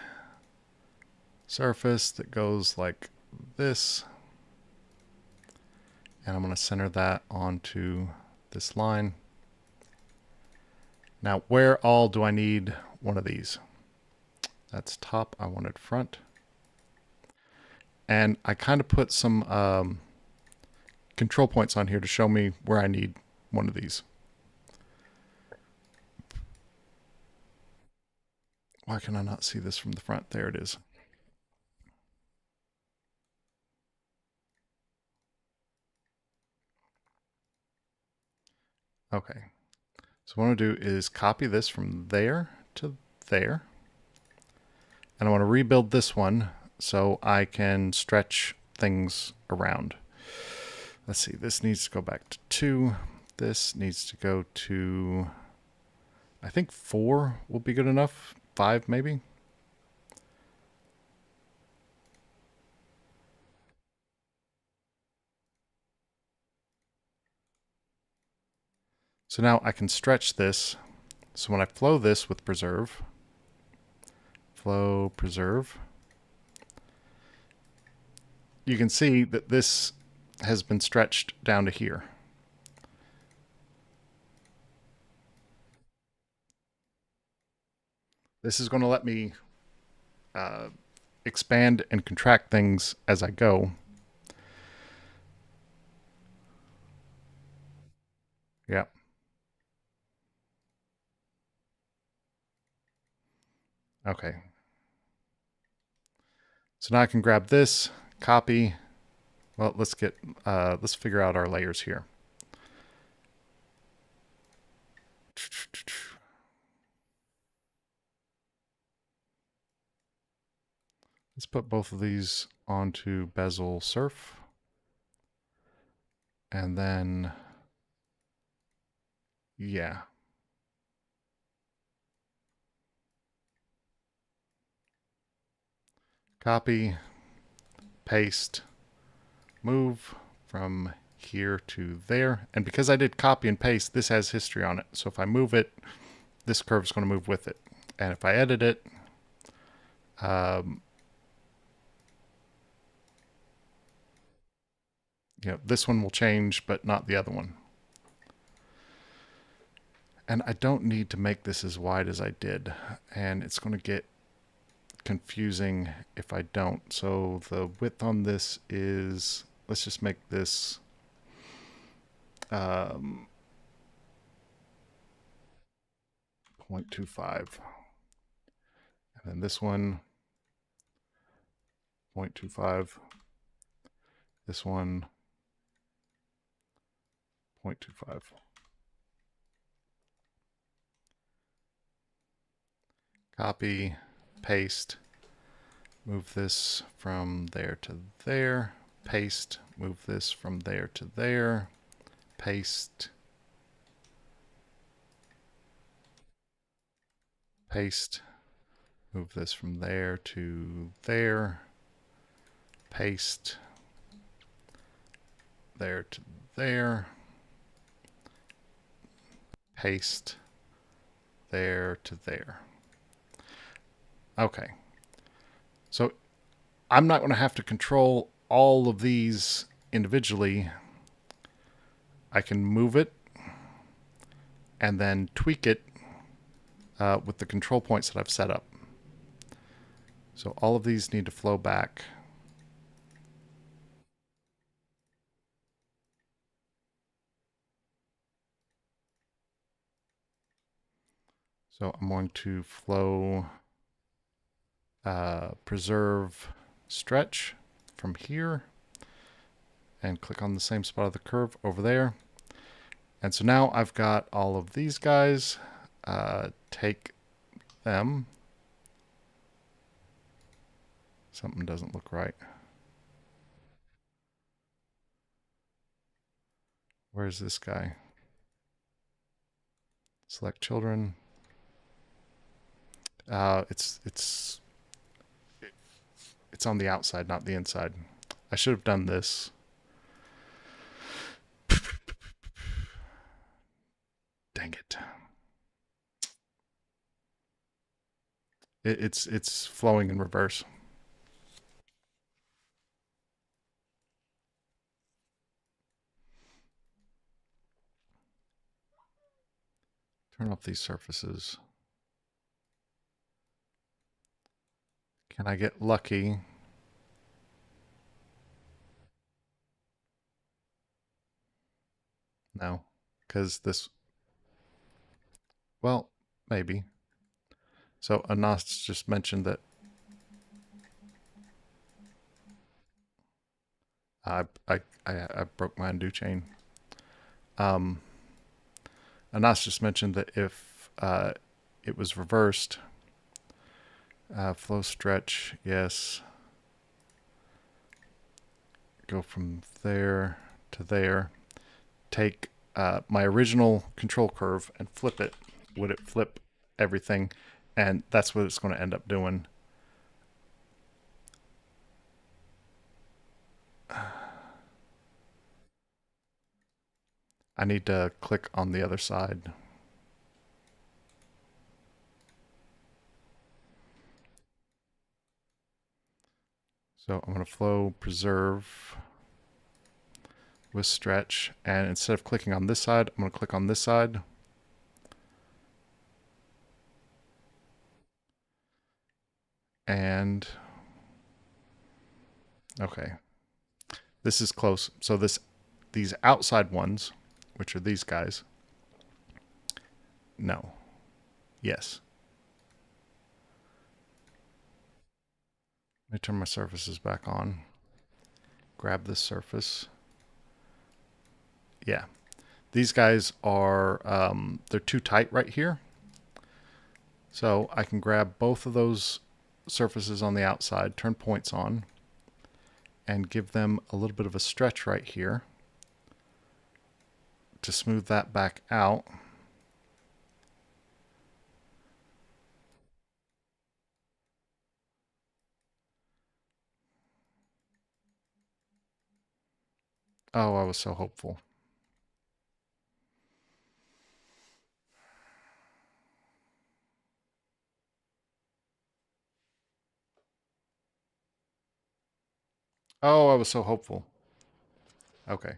surface that goes like this. And I'm going to center that onto this line. Now, where all do I need one of these? That's top, I wanted front. And I kind of put some control points on here to show me where I need one of these. Why can I not see this from the front? There it is. Okay. So what I'm going to do is copy this from there to there. And I want to rebuild this one so I can stretch things around. Let's see, this needs to go back to 2. This needs to go to, I think 4 will be good enough. 5 maybe. So now I can stretch this. So when I flow this with preserve, flow preserve, you can see that this has been stretched down to here. This is going to let me expand and contract things as I go. Yeah. Okay. So now I can grab this, copy. Well, let's figure out our layers here. Let's put both of these onto bezel surf. And then, yeah. Copy, paste, move from here to there. And because I did copy and paste, this has history on it. So if I move it, this curve is going to move with it. And if I edit it, you know, this one will change, but not the other one. And I don't need to make this as wide as I did. And it's going to get confusing if I don't. So the width on this is, let's just make this 0.25. And then this one, 0.25. This one, 0.25. Copy, paste, move this from there to there, paste, move this from there to there, paste, paste, move this from there to there, paste, there to there, paste, there to there. Okay. So I'm not going to have to control all of these individually. I can move it and then tweak it with the control points that I've set up. So all of these need to flow back. So I'm going to flow, preserve, stretch from here, and click on the same spot of the curve over there. And so now I've got all of these guys. Take them. Something doesn't look right. Where's this guy? Select children. It's on the outside, not the inside. I should have done this. Dang it. It's flowing in reverse. Turn off these surfaces. Can I get lucky? No, because this, well, maybe. So Anas just mentioned that I broke my undo chain. Anas just mentioned that if it was reversed, flow stretch, yes. Go from there to there. Take my original control curve and flip it. Would it flip everything? And that's what it's going to end up doing. I need to click on the other side. So I'm going to flow, preserve with stretch. And instead of clicking on this side, I'm going to click on this side. And okay, this is close. So these outside ones, which are these guys, no, yes. Let me turn my surfaces back on. Grab this surface. Yeah, these guys are they're too tight right here. So I can grab both of those surfaces on the outside, turn points on, and give them a little bit of a stretch right here to smooth that back out. Oh, I was so hopeful. Oh, I was so hopeful. Okay.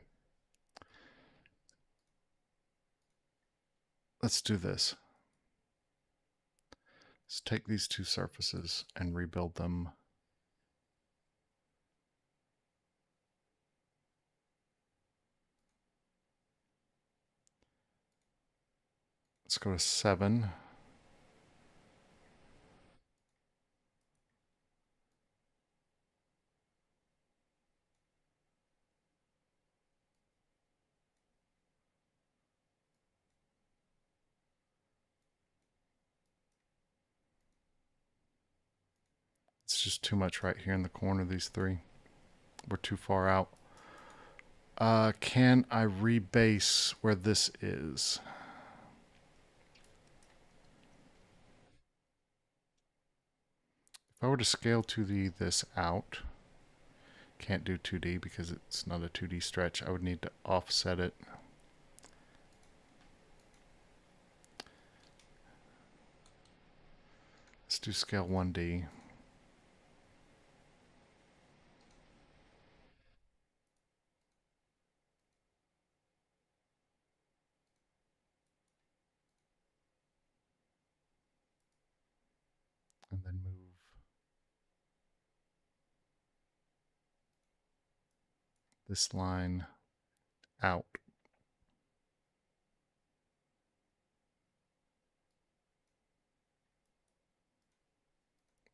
let's do this. Let's take these two surfaces and rebuild them. Let's go to 7. It's just too much right here in the corner, these three. We're too far out. Can I rebase where this is? If I were to scale 2D this out, can't do 2D because it's not a 2D stretch. I would need to offset it. Let's do scale 1D. And then move this line out.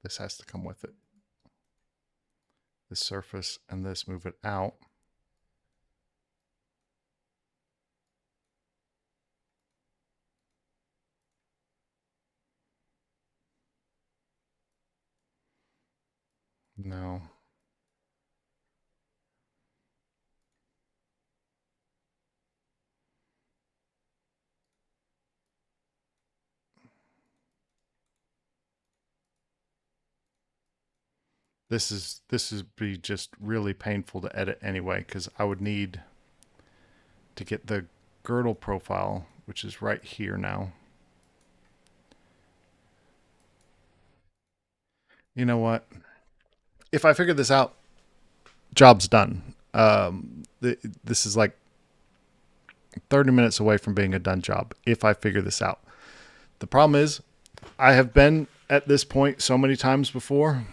This has to come with it. This surface and this, move it out. No. This is be just really painful to edit anyway, because I would need to get the girdle profile, which is right here now. You know what? If I figure this out, job's done. This is like 30 minutes away from being a done job if I figure this out. The problem is, I have been at this point so many times before.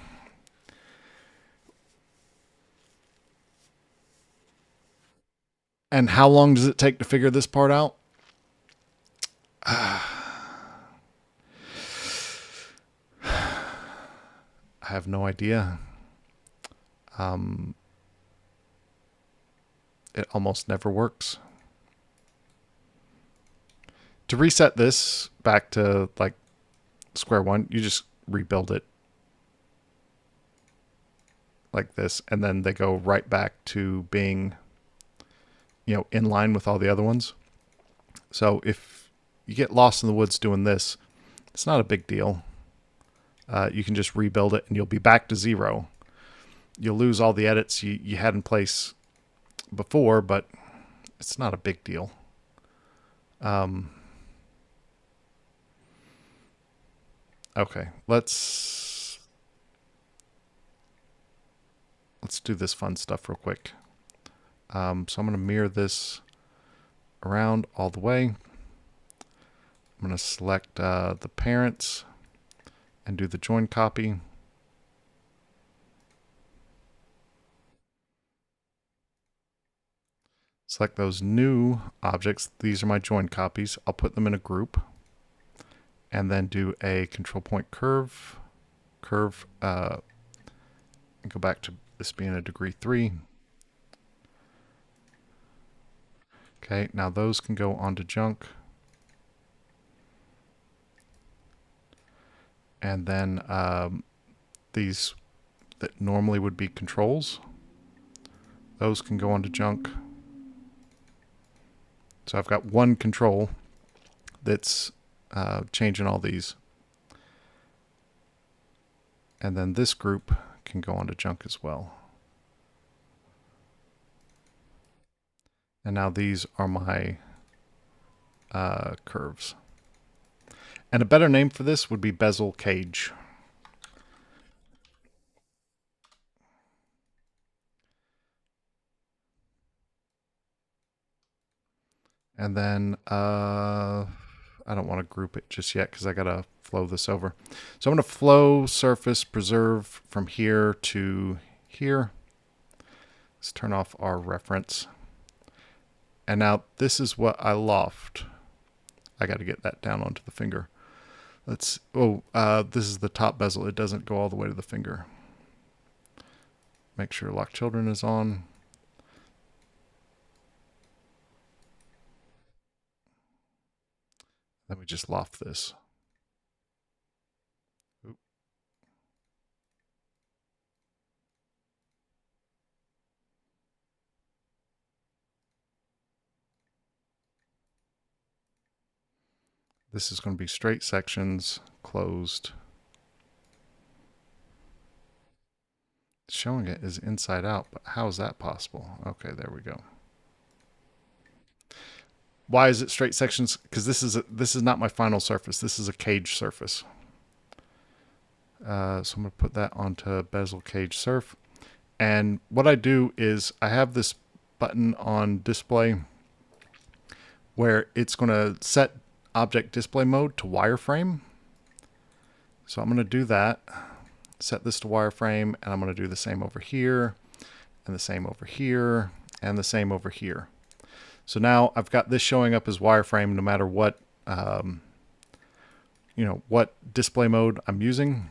And how long does it take to figure this part out? I have no idea. It almost never works. To reset this back to like square one, you just rebuild it like this, and then they go right back to being, in line with all the other ones. So if you get lost in the woods doing this, it's not a big deal. You can just rebuild it and you'll be back to 0. You'll lose all the edits you had in place before, but it's not a big deal. Okay, let's do this fun stuff real quick. So I'm going to mirror this around all the way. I'm going to select the parents and do the join copy. Select those new objects. These are my join copies. I'll put them in a group and then do a control point curve, and go back to this being a degree 3. Okay, now those can go onto junk. And then these that normally would be controls, those can go onto junk. So I've got one control that's changing all these. And then this group can go onto junk as well. And now these are my curves. And a better name for this would be bezel cage. And then I don't want to group it just yet because I got to flow this over. So I'm going to flow surface preserve from here to here. Let's turn off our reference. And now this is what I loft. I got to get that down onto the finger. This is the top bezel. It doesn't go all the way to the finger. Make sure lock children is on. Then we just loft this. Oop. This is going to be straight sections, closed. Showing it is inside out, but how is that possible? Okay, there we go. Why is it straight sections? Because this is not my final surface. This is a cage surface. So I'm going to put that onto bezel cage surf. And what I do is I have this button on display where it's going to set object display mode to wireframe. So I'm going to do that. Set this to wireframe, and I'm going to do the same over here, and the same over here, and the same over here. So now I've got this showing up as wireframe no matter what, what display mode I'm using.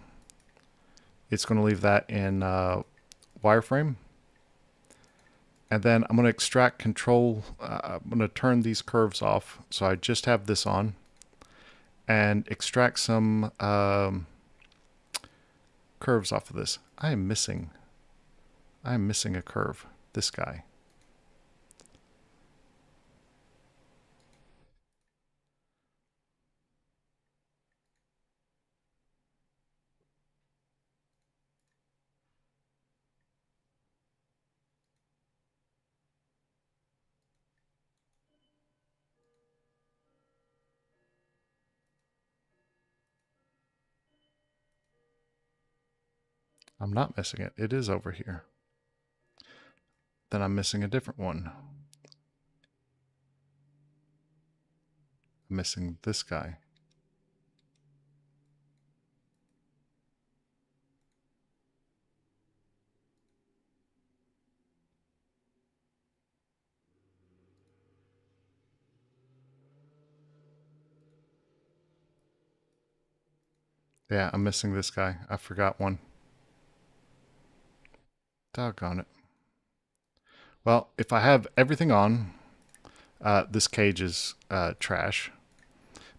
It's going to leave that in wireframe. And then I'm going to extract control. I'm going to turn these curves off. So I just have this on, and extract some curves off of this. I am missing a curve. This guy. I'm not missing it. It is over here. Then I'm missing a different one. I'm missing this guy. Yeah, I'm missing this guy. I forgot one. Doggone it. Well, if I have everything on, this cage is trash.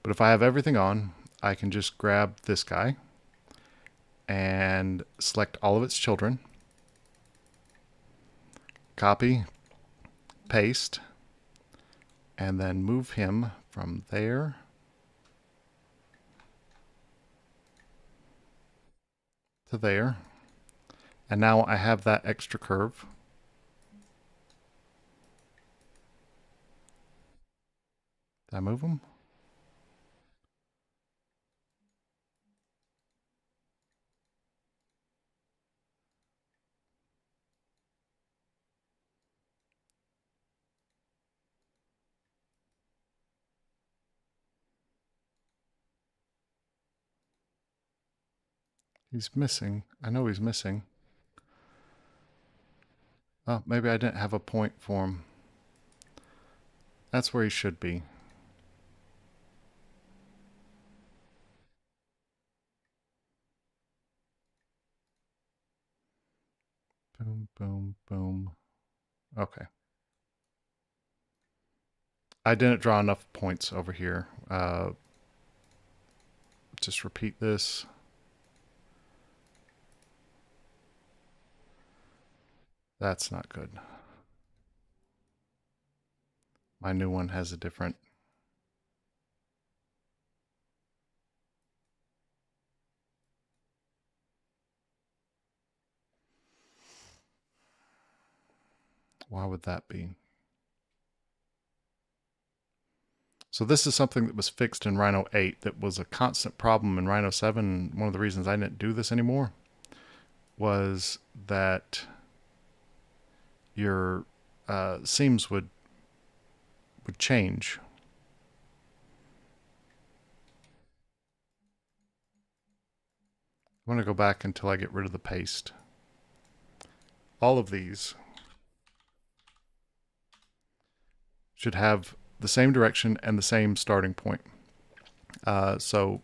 But if I have everything on, I can just grab this guy and select all of its children. Copy, paste, and then move him from there to there. And now I have that extra curve. Did I move him? He's missing. I know he's missing. Oh, maybe I didn't have a point for him. That's where he should be. Boom, boom, boom. Okay. I didn't draw enough points over here. Just repeat this. That's not good. My new one has a different. Why would that be? So this is something that was fixed in Rhino 8 that was a constant problem in Rhino 7. One of the reasons I didn't do this anymore was that your seams would change. I'm going to go back until I get rid of the paste. All of these should have the same direction and the same starting point. So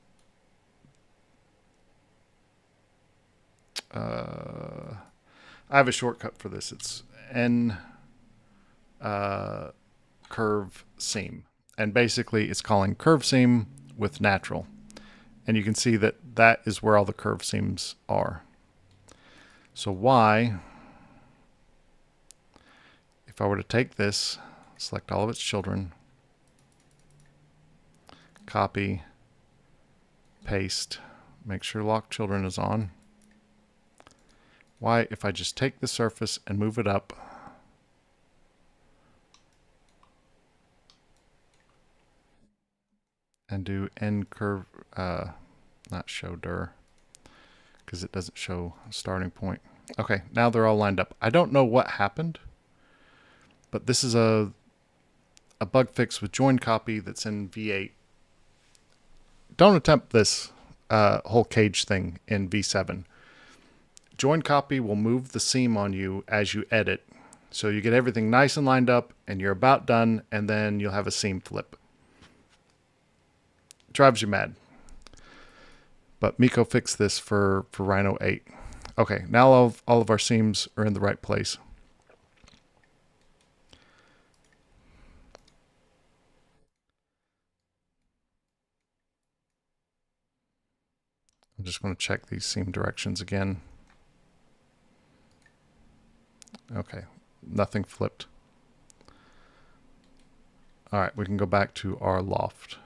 I have a shortcut for this. It's N curve seam. And basically it's calling curve seam with natural. And you can see that that is where all the curve seams are. So Y, if I were to take this, select all of its children, copy, paste, make sure lock children is on. Y, if I just take the surface and move it up, and do N curve, not show dir, because it doesn't show starting point. Okay, now they're all lined up. I don't know what happened, but this is a bug fix with join copy that's in V8. Don't attempt this whole cage thing in V7. Join copy will move the seam on you as you edit. So you get everything nice and lined up and you're about done, and then you'll have a seam flip. Drives you mad. But Miko fixed this for Rhino 8. Okay, now all of our seams are in the right place. I'm just going to check these seam directions again. Okay, nothing flipped. All right, we can go back to our loft.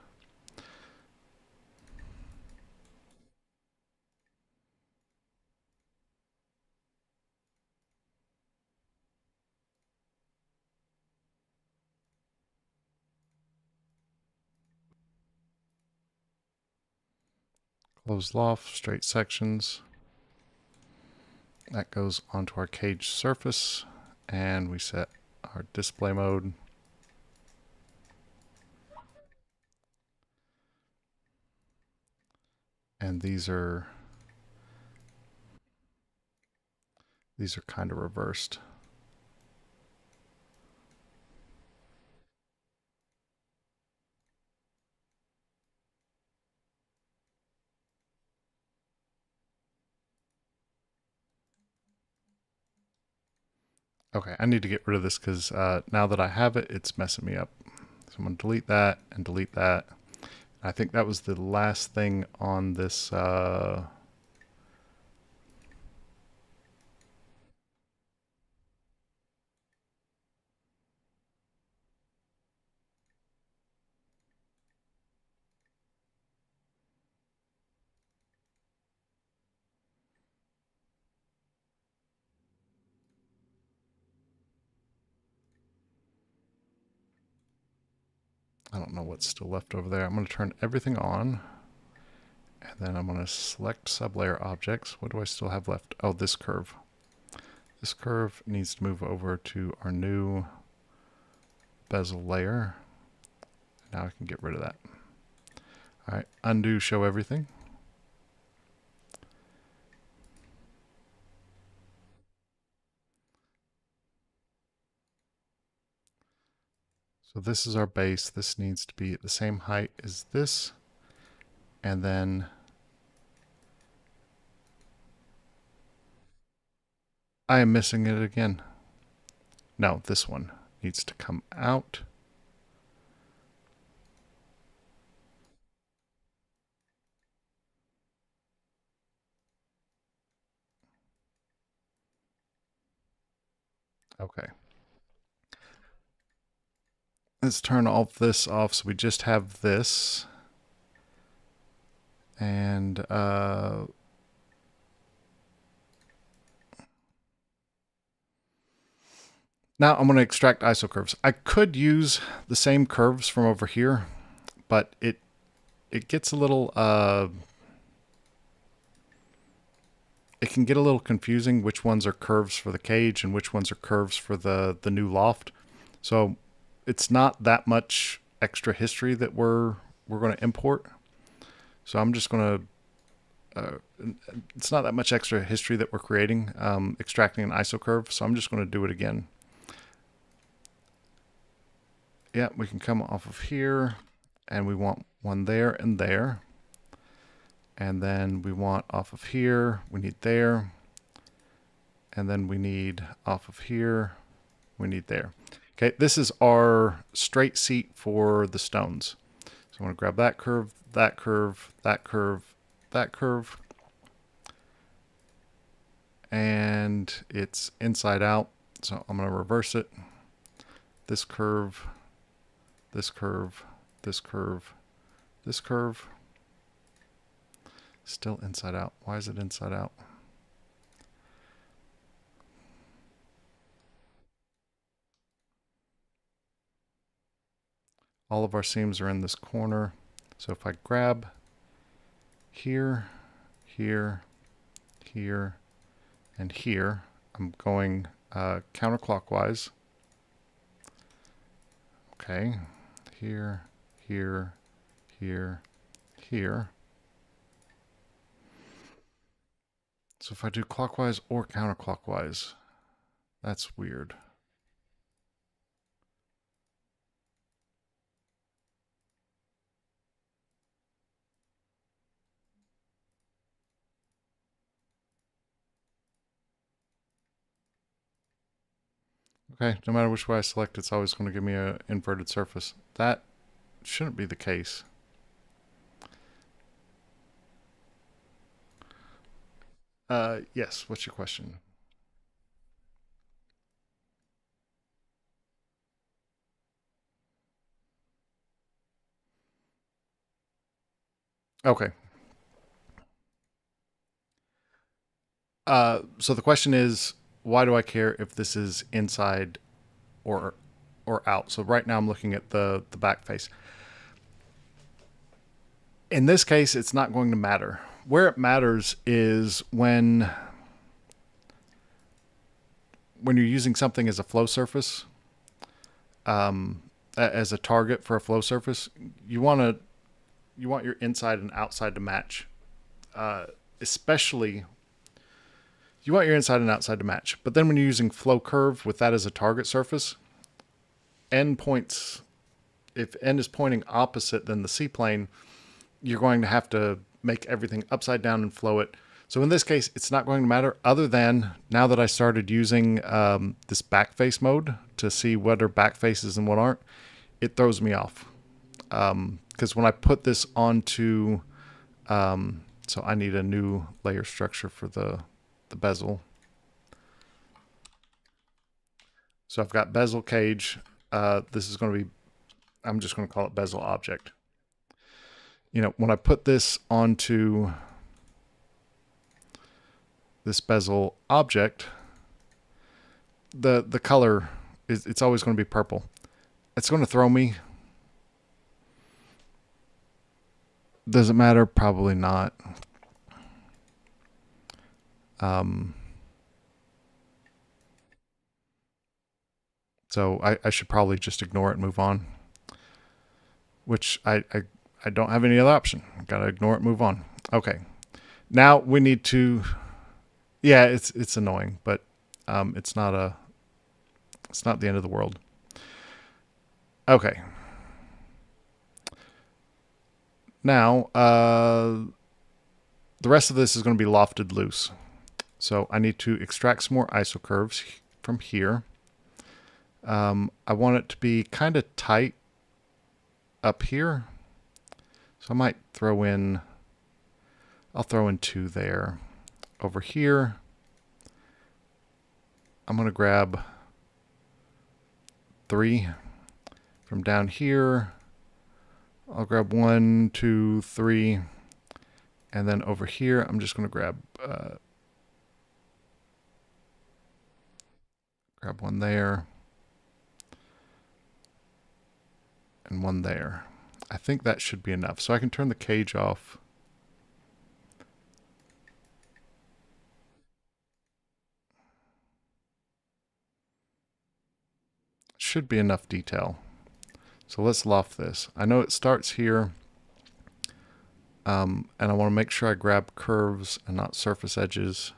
Close loft, straight sections. That goes onto our cage surface, and we set our display mode. And these are kind of reversed. Okay, I need to get rid of this because now that I have it, it's messing me up. So I'm going to delete that and delete that. I think that was the last thing on this. I don't know what's still left over there. I'm going to turn everything on. And then I'm going to select sublayer objects. What do I still have left? Oh, this curve. This curve needs to move over to our new bezel layer. Now I can get rid of that. All right, undo show everything. So this is our base. This needs to be at the same height as this. And then I am missing it again. No, this one needs to come out. Okay. Let's turn all of this off so we just have this. And now I'm going to extract ISO curves. I could use the same curves from over here, but it gets a little it can get a little confusing which ones are curves for the cage and which ones are curves for the new loft. So it's not that much extra history that we're going to import. So I'm just going to it's not that much extra history that we're creating, extracting an ISO curve. So I'm just going to do it again. Yeah, we can come off of here, and we want one there and there. And then we want off of here, we need there. And then we need off of here, we need there. Okay, this is our straight seat for the stones. So I'm going to grab that curve, that curve, that curve, that curve. And it's inside out. So I'm going to reverse it. This curve, this curve, this curve, this curve. Still inside out. Why is it inside out? All of our seams are in this corner. So if I grab here, here, here, and here, I'm going counterclockwise. Okay, here, here, here, here. So if I do clockwise or counterclockwise, that's weird. Okay, no matter which way I select, it's always going to give me an inverted surface. That shouldn't be the case. Yes, what's your question? Okay. So the question is, why do I care if this is inside or out? So right now I'm looking at the back face. In this case, it's not going to matter. Where it matters is when you're using something as a flow surface, as a target for a flow surface, you want your inside and outside to match. Especially, you want your inside and outside to match. But then when you're using flow curve with that as a target surface, end points, if end is pointing opposite than the C-plane, you're going to have to make everything upside down and flow it. So in this case, it's not going to matter, other than now that I started using this backface mode to see what are back faces and what aren't, it throws me off. Because when I put this onto, so I need a new layer structure for the bezel. So I've got bezel cage. This is going to be, I'm just going to call it bezel object. You know, when I put this onto this bezel object, the color is, it's always going to be purple. It's going to throw me. Does it matter? Probably not. So I should probably just ignore it and move on. Which I don't have any other option. I gotta ignore it, move on. Okay. Now we need to, yeah, it's annoying, but it's not the end of the world. Okay. Now, the rest of this is going to be lofted loose. So I need to extract some more ISO curves from here. I want it to be kind of tight up here. So I might throw in, I'll throw in 2 there. Over here, I'm going to grab 3 from down here. I'll grab 1, 2, 3. And then over here, I'm just going to grab one there and 1 there. I think that should be enough. So I can turn the cage off. Should be enough detail. So let's loft this. I know it starts here. And I want to make sure I grab curves and not surface edges.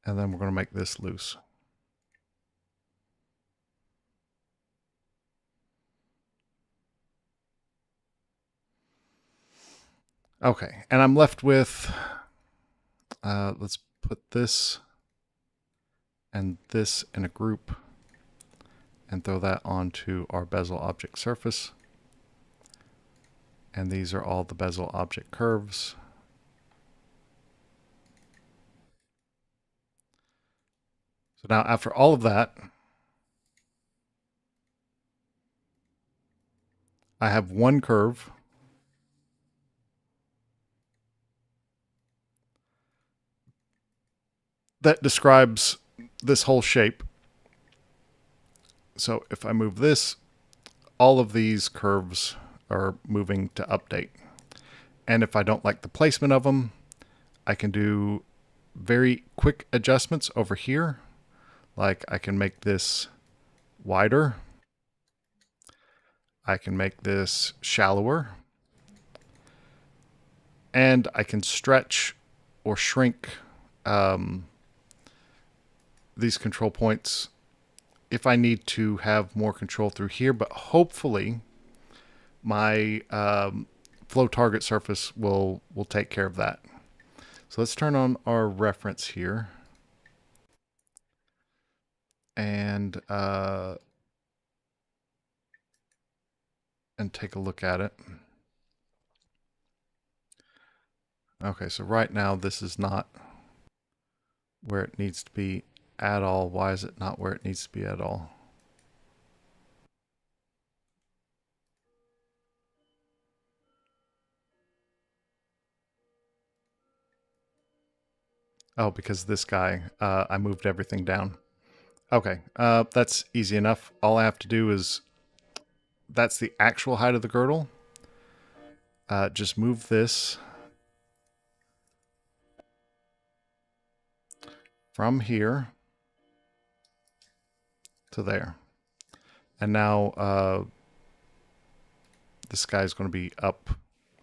And then we're going to make this loose. Okay, and I'm left with, let's put this and this in a group and throw that onto our bezel object surface. And these are all the bezel object curves. So now after all of that, I have one curve that describes this whole shape. So if I move this, all of these curves are moving to update. And if I don't like the placement of them, I can do very quick adjustments over here. Like I can make this wider. I can make this shallower. And I can stretch or shrink these control points if I need to have more control through here. But hopefully my flow target surface will take care of that. So let's turn on our reference here. And take a look at it. Okay, so right now this is not where it needs to be at all. Why is it not where it needs to be at all? Oh, because this guy, I moved everything down. Okay, that's easy enough. All I have to do is, that's the actual height of the girdle. Just move this from here to there. And now this guy's going to be up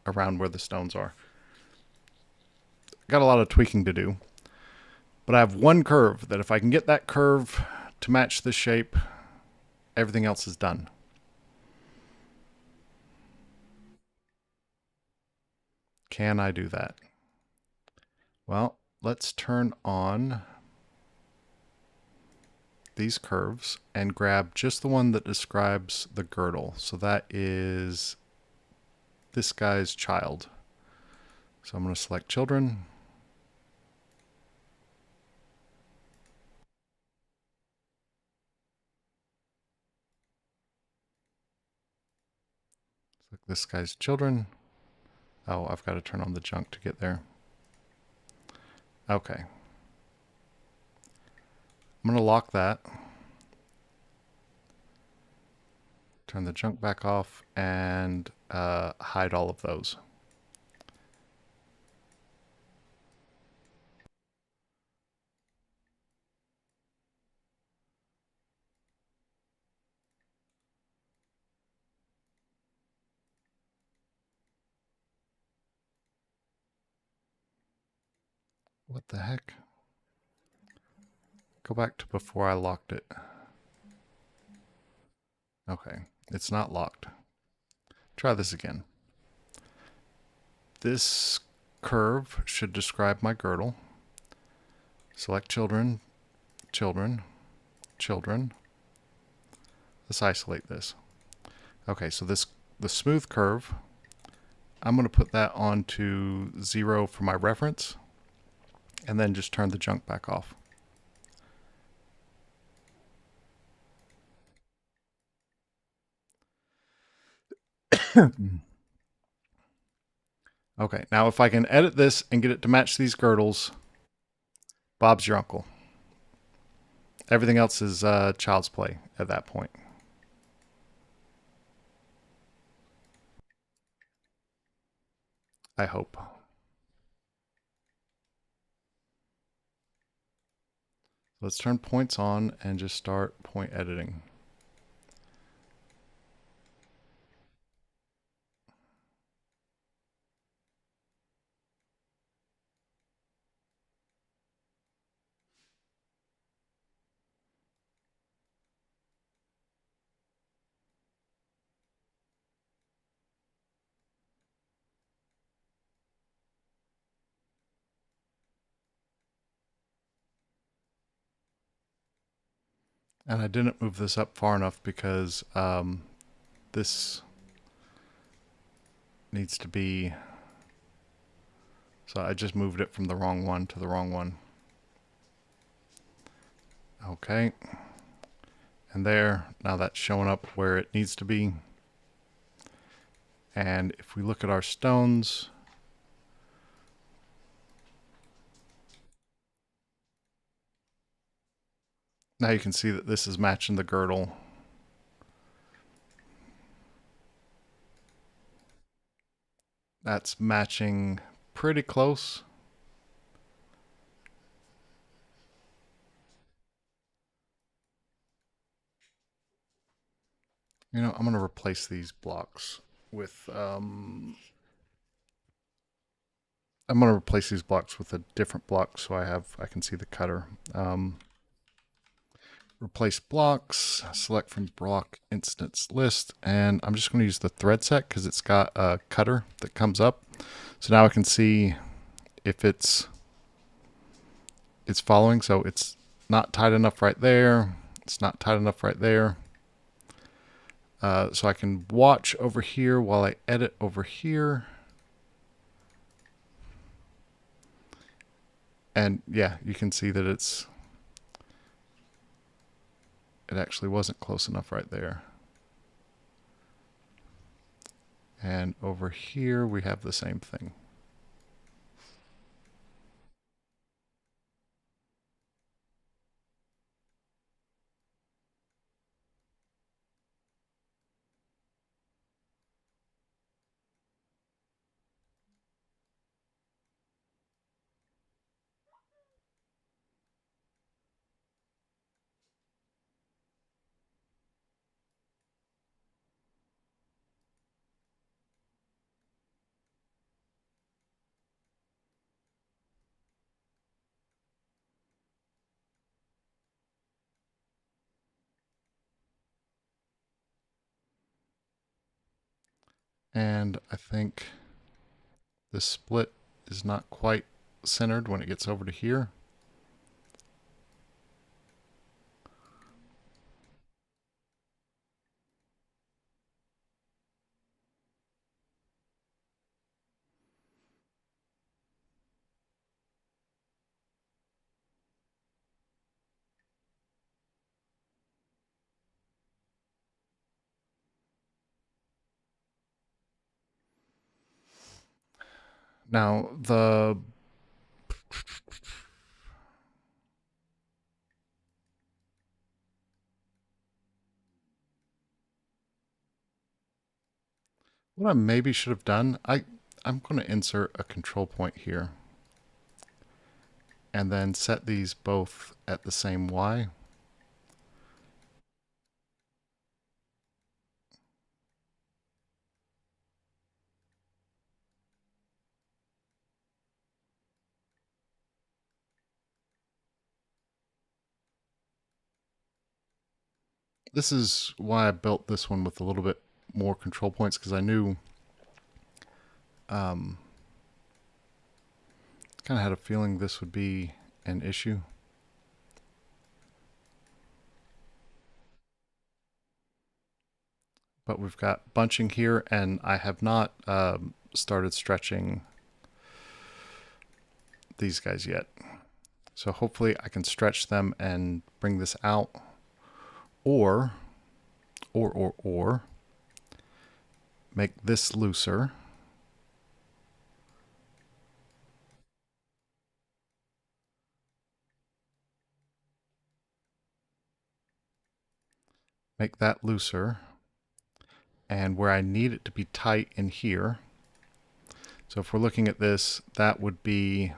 around where the stones are. Got a lot of tweaking to do. But I have one curve that if I can get that curve to match this shape, everything else is done. Can I do that? Well, let's turn on these curves and grab just the one that describes the girdle. So that is this guy's child. So I'm going to select children. Select this guy's children. Oh, I've got to turn on the junk to get there. Okay. I'm going to lock that. Turn the junk back off and hide all of those. What the heck? Go back to before I locked it. Okay, it's not locked. Try this again. This curve should describe my girdle. Select children, children, children. Let's isolate this. Okay, so the smooth curve, I'm going to put that on to 0 for my reference, and then just turn the junk back off. Okay, now if I can edit this and get it to match these girdles, Bob's your uncle. Everything else is child's play at that point. I hope. Let's turn points on and just start point editing. And I didn't move this up far enough because this needs to be, so I just moved it from the wrong one to the wrong one. Okay. And there, now that's showing up where it needs to be. And if we look at our stones, now you can see that this is matching the girdle. That's matching pretty close. You know, I'm going to replace these blocks with, I'm going to replace these blocks with a different block so I can see the cutter. Replace blocks, select from block instance list, and I'm just going to use the thread set because it's got a cutter that comes up. So now I can see if it's following. So it's not tight enough right there. It's not tight enough right there. So I can watch over here while I edit over here. And yeah, you can see that it actually wasn't close enough right there. And over here we have the same thing. And I think this split is not quite centered when it gets over to here. Now what I maybe should have done, I'm going to insert a control point here and then set these both at the same Y. This is why I built this one with a little bit more control points, because I knew, kind of had a feeling this would be an issue. But we've got bunching here, and I have not started stretching these guys yet. So hopefully I can stretch them and bring this out, or make this looser. Make that looser. And where I need it to be tight in here. So if we're looking at this, that would be,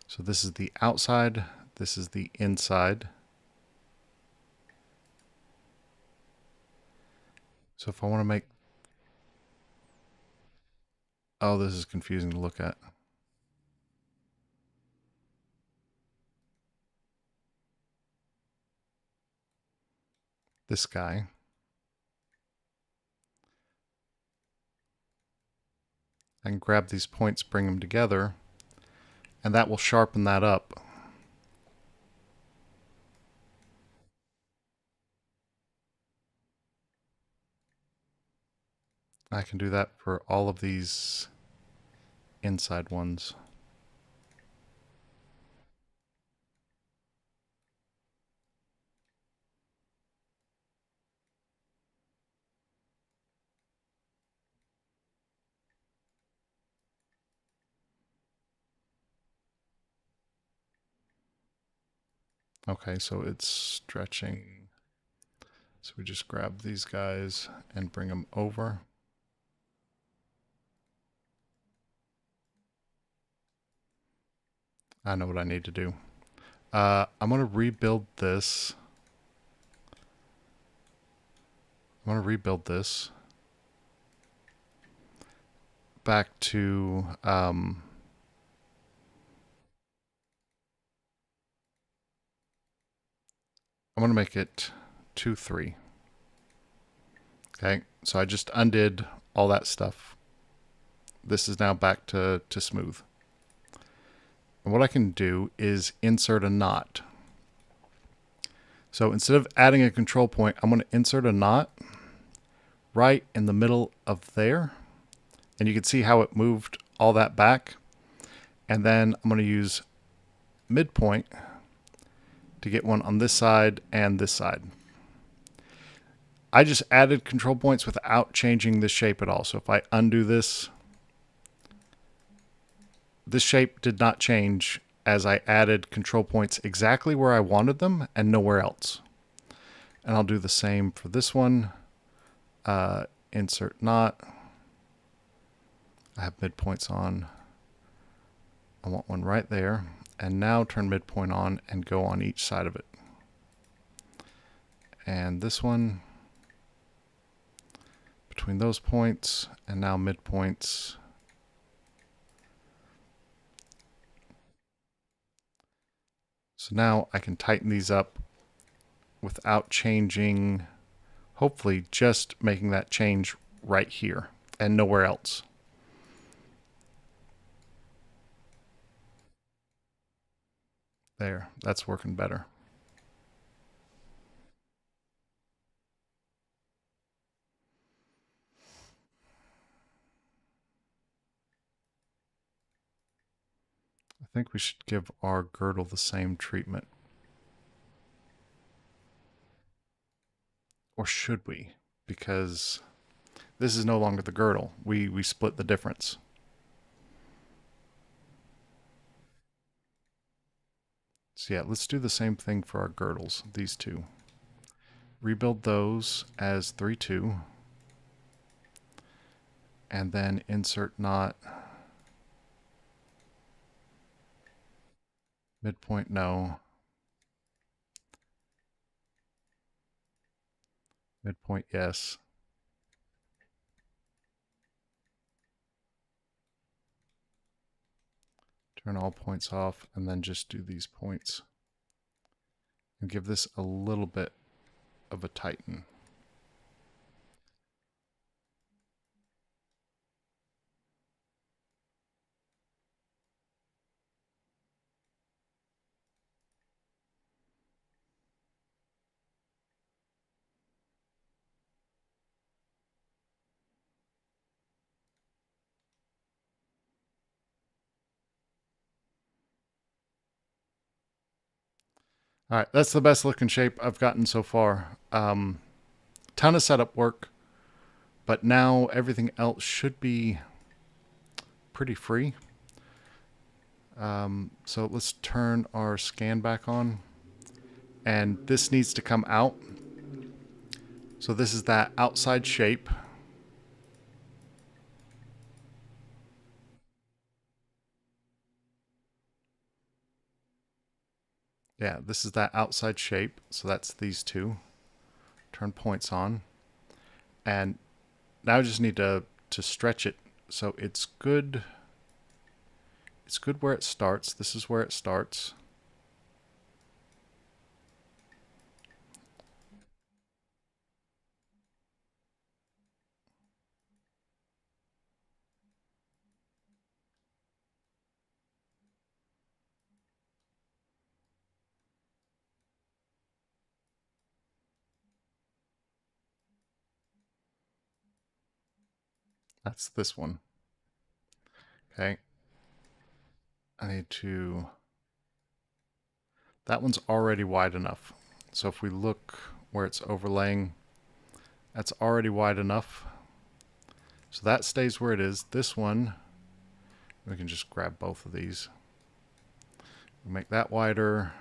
so this is the outside, This is the inside. So if I want to make... Oh, this is confusing to look at. This guy. I can grab these points, bring them together, and that will sharpen that up. I can do that for all of these inside ones. Okay, so it's stretching. So we just grab these guys and bring them over. I know what I need to do. I'm going to rebuild this. I'm going to rebuild this back to I'm going to make it 2, 3. Okay, so I just undid all that stuff. This is now back to smooth. And what I can do is insert a knot. So instead of adding a control point, I'm going to insert a knot right in the middle of there. And you can see how it moved all that back. And then I'm going to use midpoint to get one on this side and this side. I just added control points without changing the shape at all. So if I undo this, this shape did not change as I added control points exactly where I wanted them and nowhere else. And I'll do the same for this one. Insert knot. I have midpoints on. I want one right there. And now turn midpoint on and go on each side of it. And this one between those points, and now midpoints. So now I can tighten these up without changing, hopefully just making that change right here and nowhere else. There, that's working better. I think we should give our girdle the same treatment. Or should we? Because this is no longer the girdle. We split the difference. So yeah, let's do the same thing for our girdles, these two. Rebuild those as 3, 2. And then insert knot. Midpoint, no. Midpoint, yes. Turn all points off, and then just do these points. And give this a little bit of a tighten. All right, that's the best looking shape I've gotten so far. Ton of setup work, but now everything else should be pretty free. So let's turn our scan back on. And this needs to come out. So this is that outside shape. Yeah, this is that outside shape. So that's these two. Turn points on. And now I just need to stretch it so it's good. It's good where it starts. This is where it starts. That's this one. Okay. I need to... That one's already wide enough. So if we look where it's overlaying, that's already wide enough. So that stays where it is. This one, we can just grab both of these. We'll make that wider.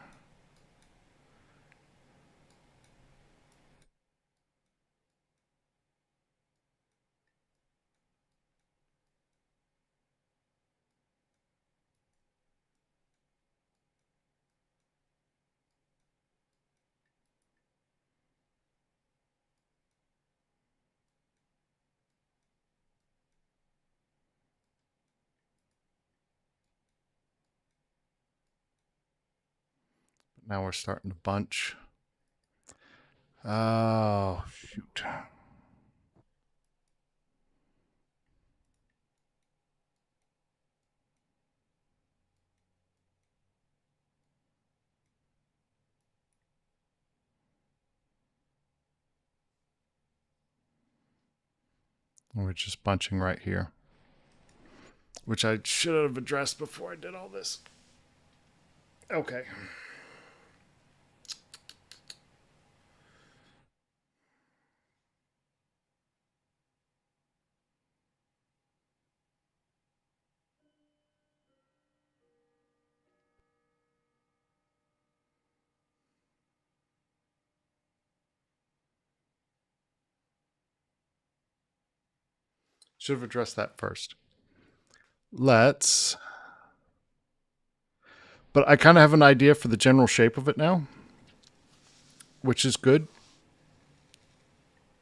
Now we're starting to bunch. Oh, shoot. We're just bunching right here, which I should have addressed before I did all this. Okay. Should have addressed that first. Let's... But I kind of have an idea for the general shape of it now, which is good.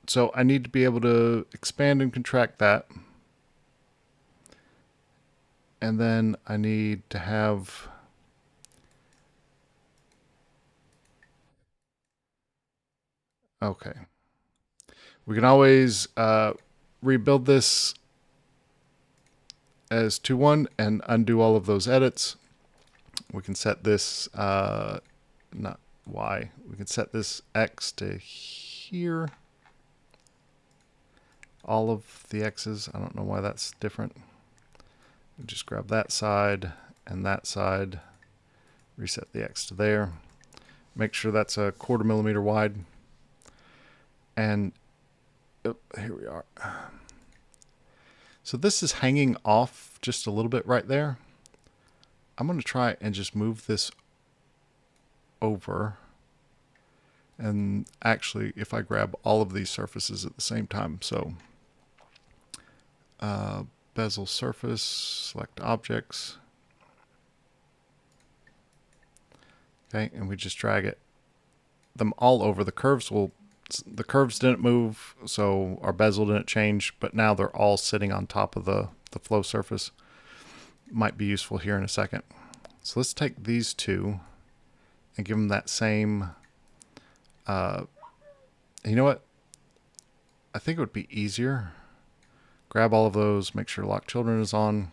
So I need to be able to expand and contract that. And then I need to have... Okay. We can always rebuild this as 2-1 and undo all of those edits. We can set this, not Y, we can set this X to here. All of the X's, I don't know why that's different. We just grab that side and that side, reset the X to there. Make sure that's a 1/4 millimeter wide. And oh, here we are. So this is hanging off just a little bit right there. I'm going to try and just move this over. And actually, if I grab all of these surfaces at the same time, so bezel surface, select objects. Okay, and we just drag them all over. The curves didn't move, so our bezel didn't change, but now they're all sitting on top of the flow surface. Might be useful here in a second. So let's take these two and give them that same, you know what? I think it would be easier. Grab all of those, make sure lock children is on.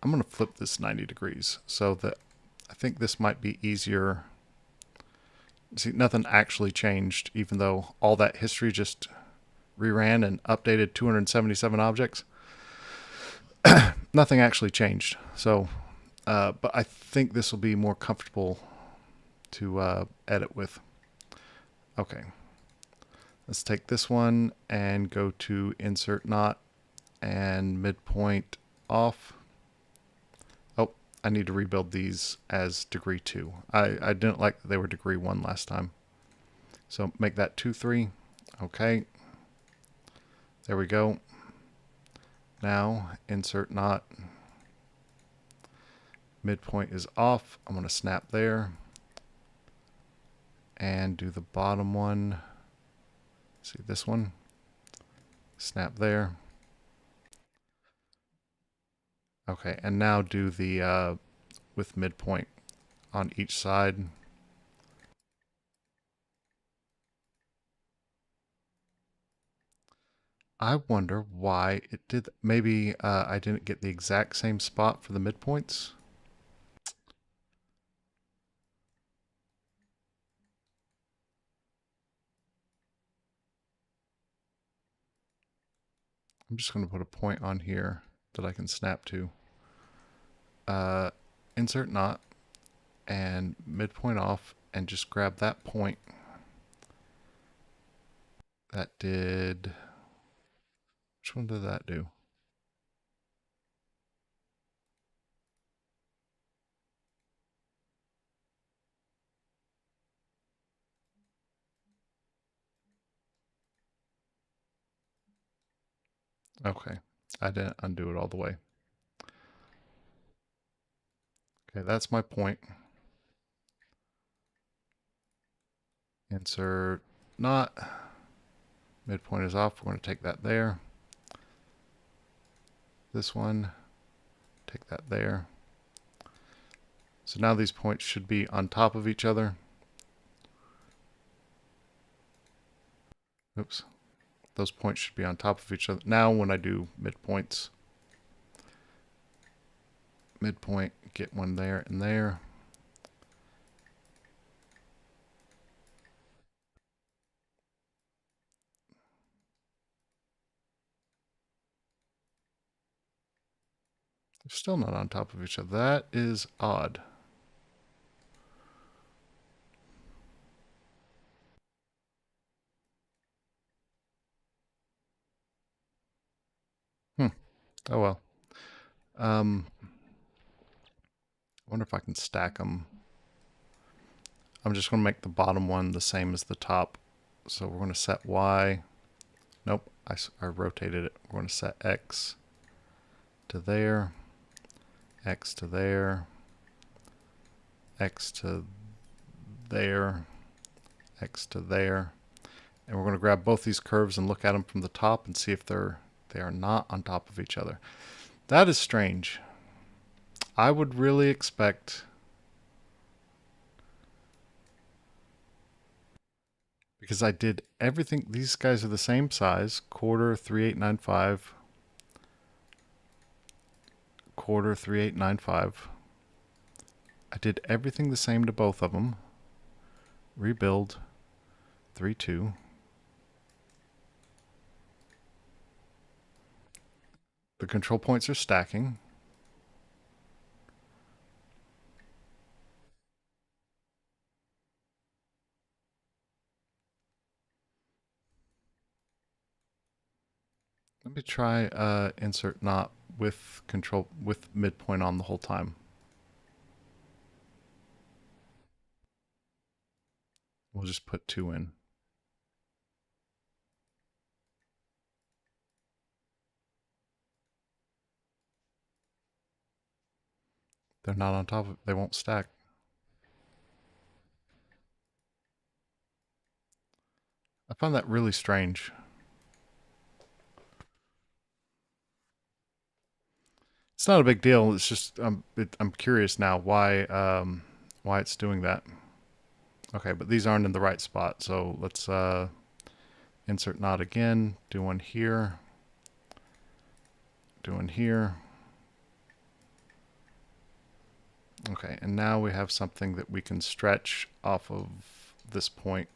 I'm going to flip this 90 degrees so that I think this might be easier. See, nothing actually changed, even though all that history just reran and updated 277 objects. Nothing actually changed. So, but I think this will be more comfortable to edit with. Okay. Let's take this one and go to insert knot and midpoint off. Oh, I need to rebuild these as degree 2. I didn't like that they were degree 1 last time. So make that 2, 3. Okay. There we go. Now insert knot Midpoint is off. I'm going to snap there. And do the bottom one. See this one? Snap there. Okay, and now do the with midpoint on each side. I wonder why it did. Maybe I didn't get the exact same spot for the midpoints. I'm just going to put a point on here that I can snap to. Insert knot and midpoint off and just grab that point. That did... Which one did that do? Okay, I didn't undo it all the way. Okay, that's my point. Insert knot. Midpoint is off. We're going to take that there. This one, take that there. So now these points should be on top of each other. Oops. Those points should be on top of each other. Now when I do midpoints, midpoint, get one there and there. They're still not on top of each other. That is odd. Oh well. I wonder if I can stack them. I'm just going to make the bottom one the same as the top. So we're going to set Y. Nope, I rotated it. We're going to set X to there, X to there, X to there, X to there. And we're going to grab both these curves and look at them from the top and see if they are not on top of each other. That is strange. I would really expect, because I did everything, these guys are the same size, quarter 3895, quarter 3895. I did everything the same to both of them. Rebuild 3.2. The control points are stacking. Let me try insert knot with control with midpoint on the whole time. We'll just put 2 in. They're not on top of it. They won't stack. I find that really strange. It's not a big deal. It's just I'm curious now why it's doing that. Okay, but these aren't in the right spot. So let's insert knot again. Do one here. Do one here. Okay, and now we have something that we can stretch off of this point.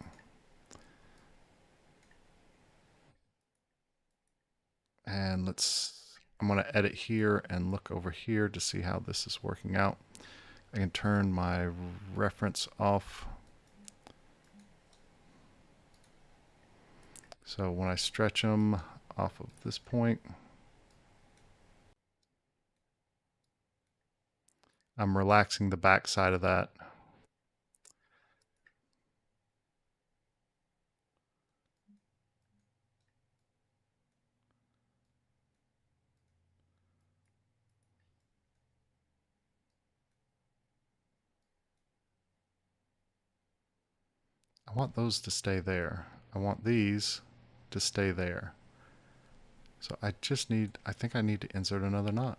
And I'm going to edit here and look over here to see how this is working out. I can turn my reference off. So when I stretch them off of this point, I'm relaxing the back side of that. I want those to stay there. I want these to stay there. So I just need, I think I need to insert another knot.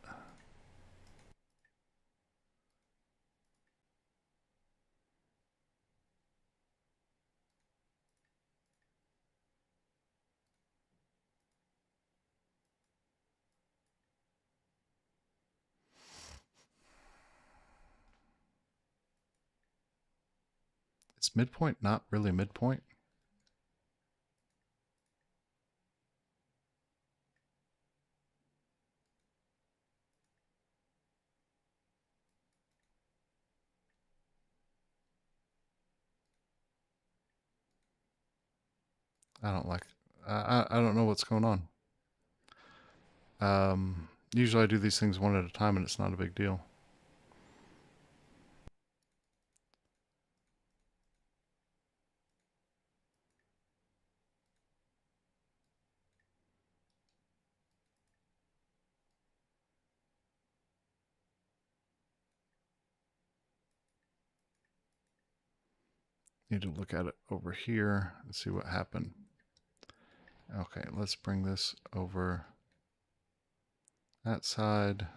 Is midpoint not really midpoint? I don't like, I don't know what's going on. Usually I do these things one at a time and it's not a big deal. Need to look at it over here and see what happened. Okay, let's bring this over that side.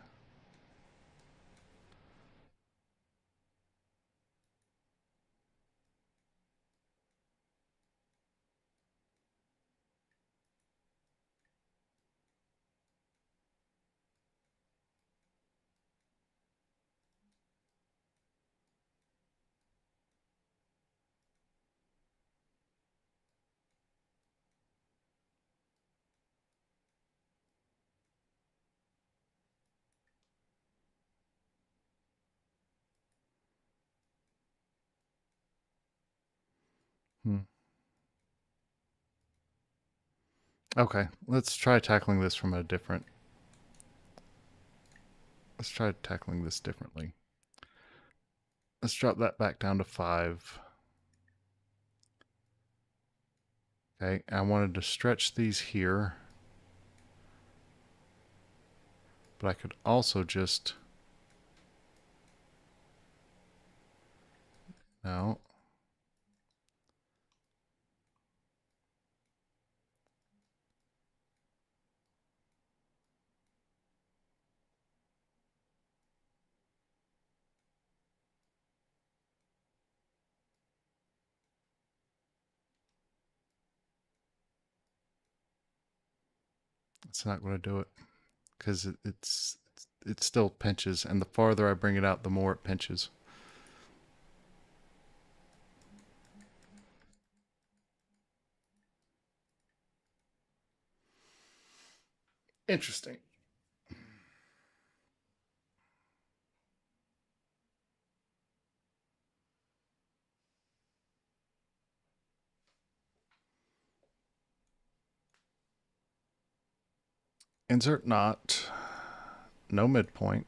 Okay, let's try tackling this from a different. Let's try tackling this differently. Let's drop that back down to 5. Okay, I wanted to stretch these here. But I could also just... No. It's not going to do it. Because it still pinches. And the farther I bring it out, the more it pinches. Interesting. Insert knot, no midpoint,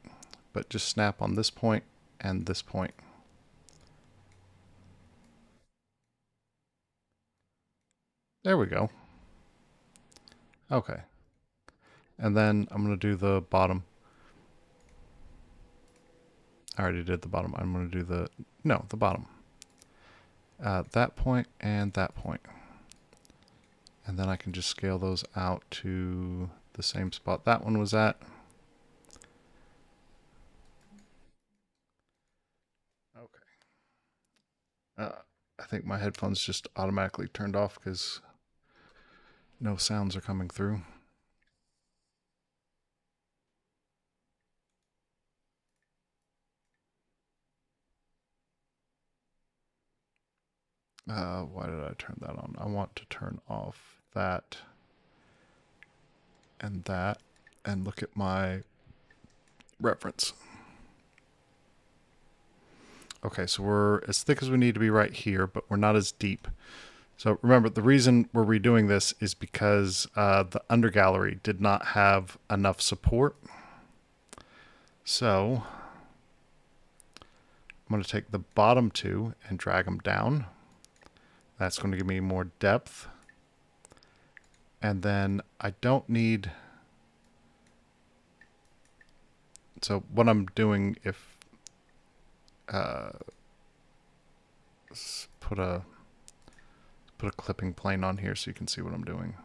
but just snap on this point and this point. There we go. Okay. And then I'm going to do the bottom. I already did the bottom. I'm going to do the, no, the bottom. That point and that point. And then I can just scale those out to the same spot that one was at. Okay. I think my headphones just automatically turned off because no sounds are coming through. Why did I turn that on? I want to turn off that and that and look at my reference. Okay, so we're as thick as we need to be right here, but we're not as deep. So remember, the reason we're redoing this is because the under gallery did not have enough support. So I'm going to take the bottom two and drag them down. That's going to give me more depth. And then I don't need... So what I'm doing, if... let's put a put a clipping plane on here so you can see what I'm doing.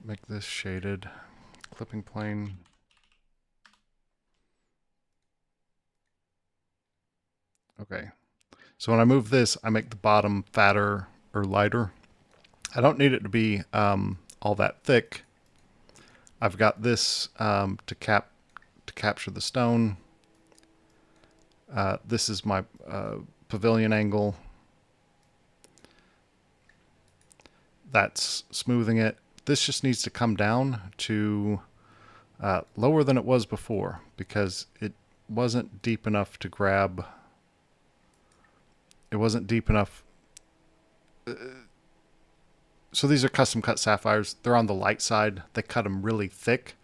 Make this shaded. Clipping plane. Okay. So when I move this, I make the bottom fatter or lighter. I don't need it to be all that thick. I've got this to capture the stone. This is my pavilion angle. That's smoothing it. This just needs to come down to lower than it was before because it wasn't deep enough to grab. It wasn't deep enough. So these are custom cut sapphires. They're on the light side. They cut them really thick.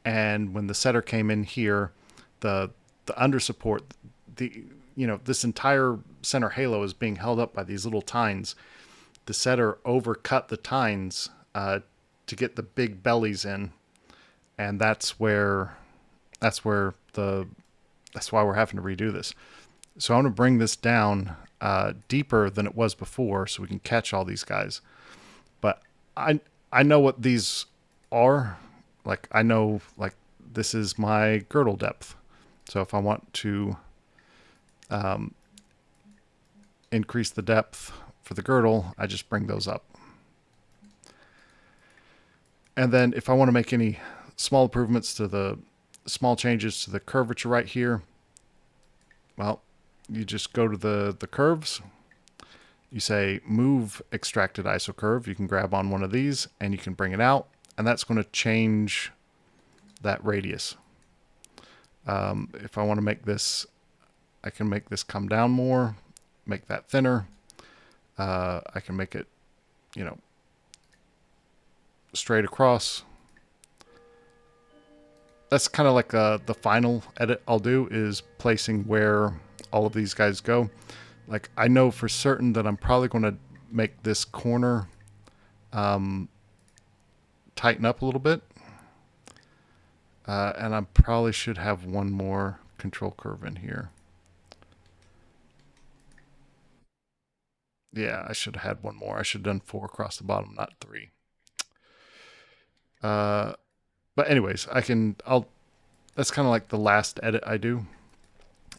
And when the setter came in here, the under support, this entire center halo is being held up by these little tines. The setter overcut the tines to get the big bellies in, and that's why we're having to redo this. So I'm going to bring this down deeper than it was before, so we can catch all these guys. But I know what these are. Like I know this is my girdle depth. So if I want to increase the depth for the girdle, I just bring those up. And then if I want to make any small improvements to the small changes to the curvature right here, well, you just go to the curves. You say move extracted iso curve. You can grab on one of these and you can bring it out, and that's going to change that radius. If I want to make this, I can make this come down more, make that thinner. I can make it, straight across. That's kind of like the final edit I'll do, is placing where all of these guys go. Like I know for certain that I'm probably going to make this corner tighten up a little bit. And I probably should have one more control curve in here. Yeah, I should have had one more. I should have done 4 across the bottom, not 3. But anyways, that's kind of like the last edit I do.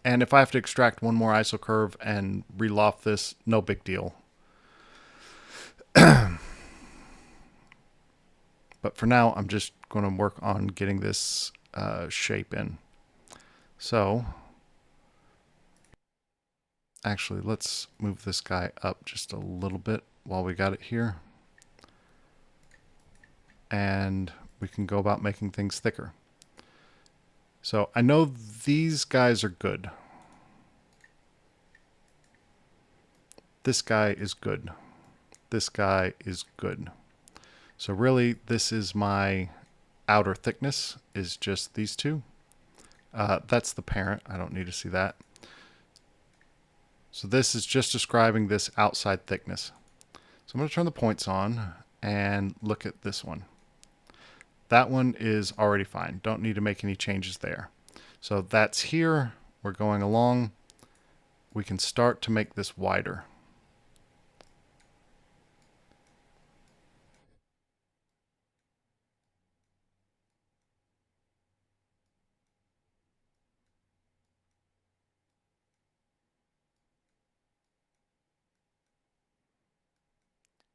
And if I have to extract one more iso curve and reloft this, no big deal. But for now, I'm just going to work on getting this shape in. So actually, let's move this guy up just a little bit while we got it here. And we can go about making things thicker. So I know these guys are good. This guy is good. This guy is good. So really, this is my outer thickness, is just these two. That's the parent. I don't need to see that. So this is just describing this outside thickness. So I'm going to turn the points on and look at this one. That one is already fine. Don't need to make any changes there. So that's here. We're going along. We can start to make this wider.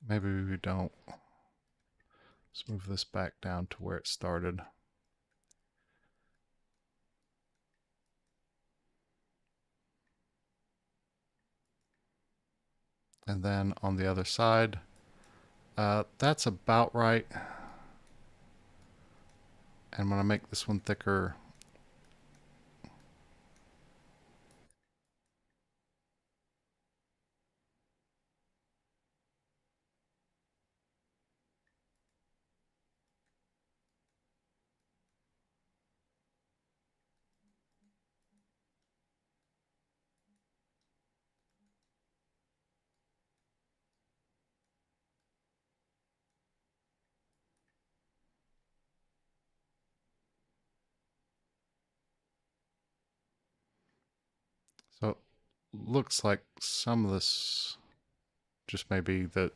Maybe we don't. Let's move this back down to where it started. And then on the other side, that's about right. And I'm going to make this one thicker. So it looks like some of this just may be that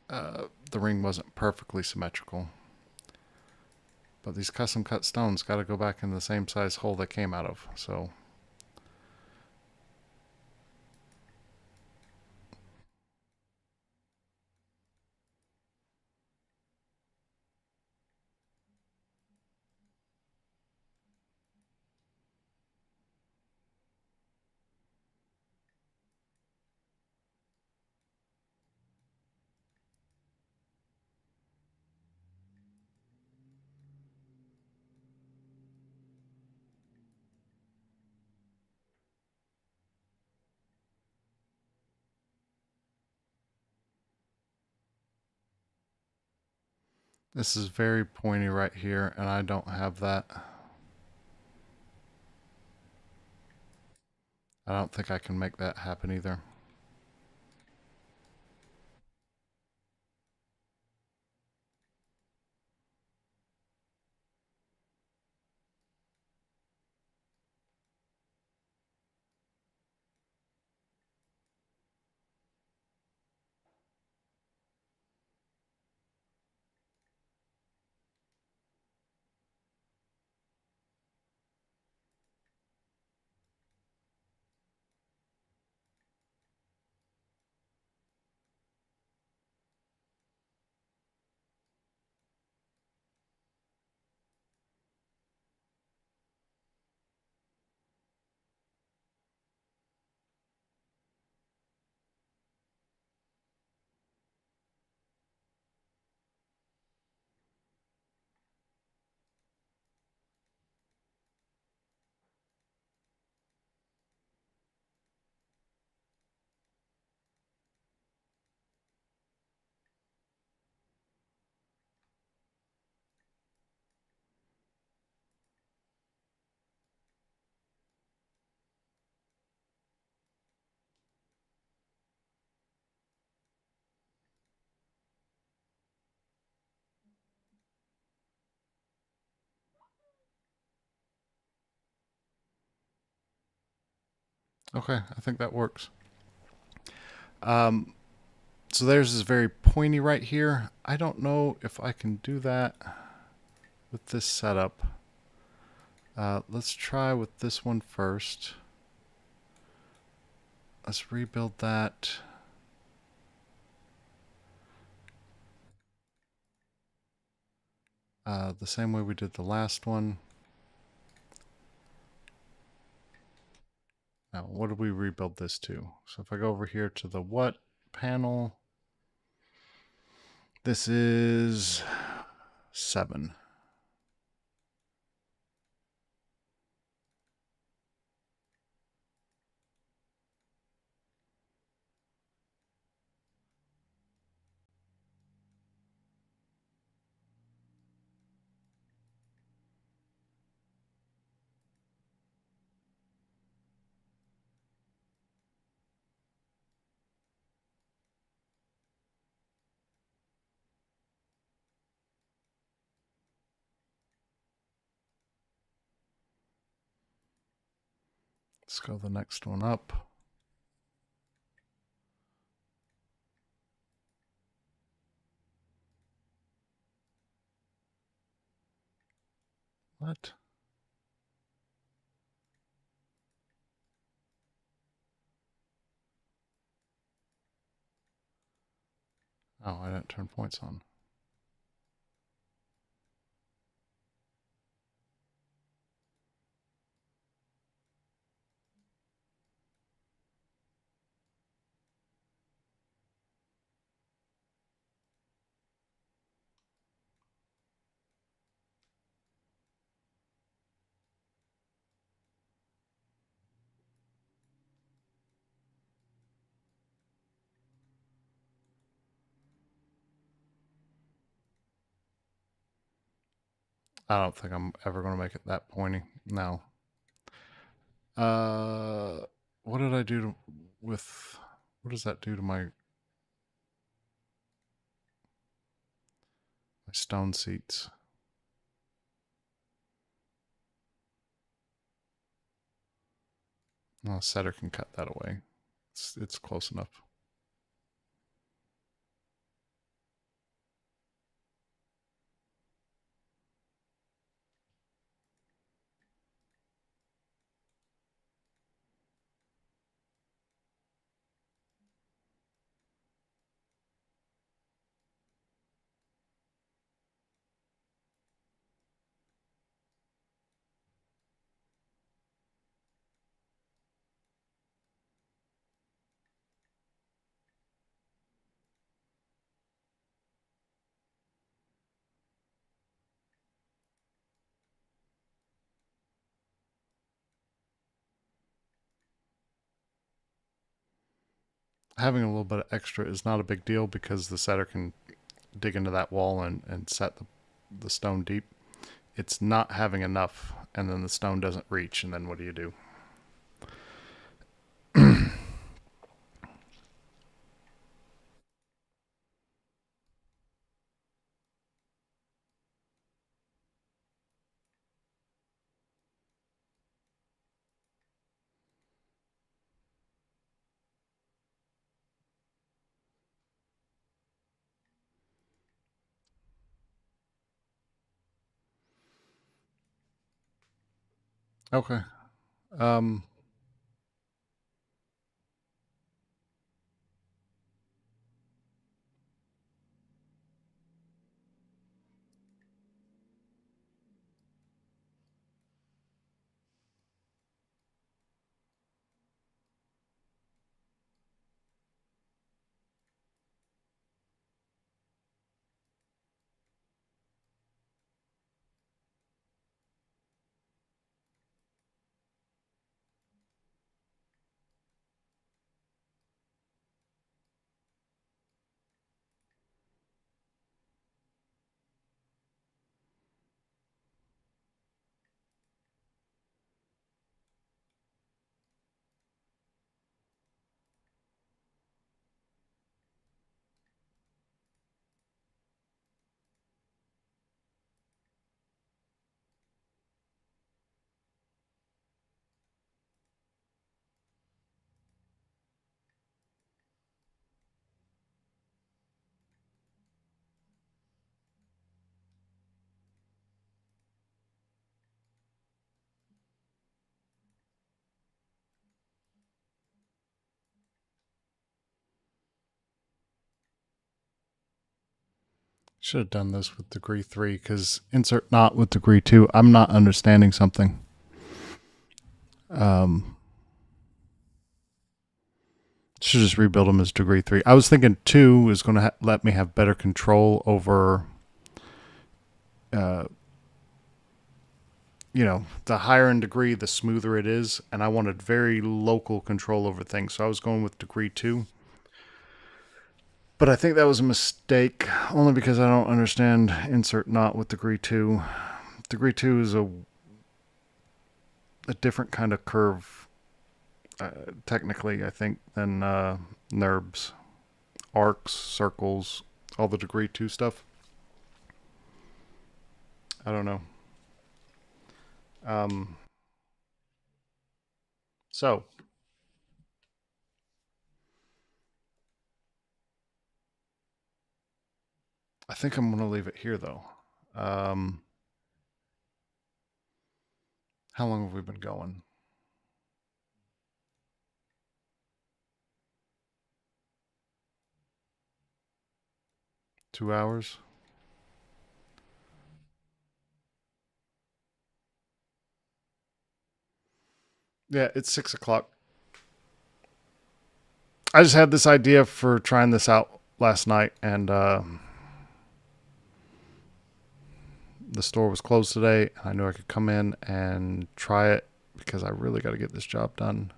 the ring wasn't perfectly symmetrical. But these custom cut stones got to go back in the same size hole they came out of. So this is very pointy right here, and I don't have that. I don't think I can make that happen either. Okay, I think that works. So theirs is very pointy right here. I don't know if I can do that with this setup. Let's try with this one first. Let's rebuild that. The same way we did the last one. Now, what did we rebuild this to? So if I go over here to the what panel, this is 7. Let's go the next one up. What? Oh, I didn't turn points on. I don't think I'm ever going to make it that pointy. No. What did I do with... What does that do to my stone seats? Oh, setter can cut that away. It's close enough. Having a little bit of extra is not a big deal because the setter can dig into that wall and set the stone deep. It's not having enough, and then the stone doesn't reach, and then what do you do? Okay. Um, should have done this with degree 3 because insert not with degree 2. I'm not understanding something. Um, should just rebuild them as degree 3. I was thinking 2 is going to let me have better control over, uh, the higher in degree, the smoother it is. And I wanted very local control over things. So I was going with degree 2. But I think that was a mistake only because I don't understand insert not with degree 2. Degree 2 is a different kind of curve, technically, I think, than NURBS. Arcs, circles, all the degree 2 stuff. I don't know. Um, so, I think I'm going to leave it here, though. Um, how long have we been going? 2 hours? Yeah, it's 6 o'clock. I just had this idea for trying this out last night, and the store was closed today. I knew I could come in and try it because I really got to get this job done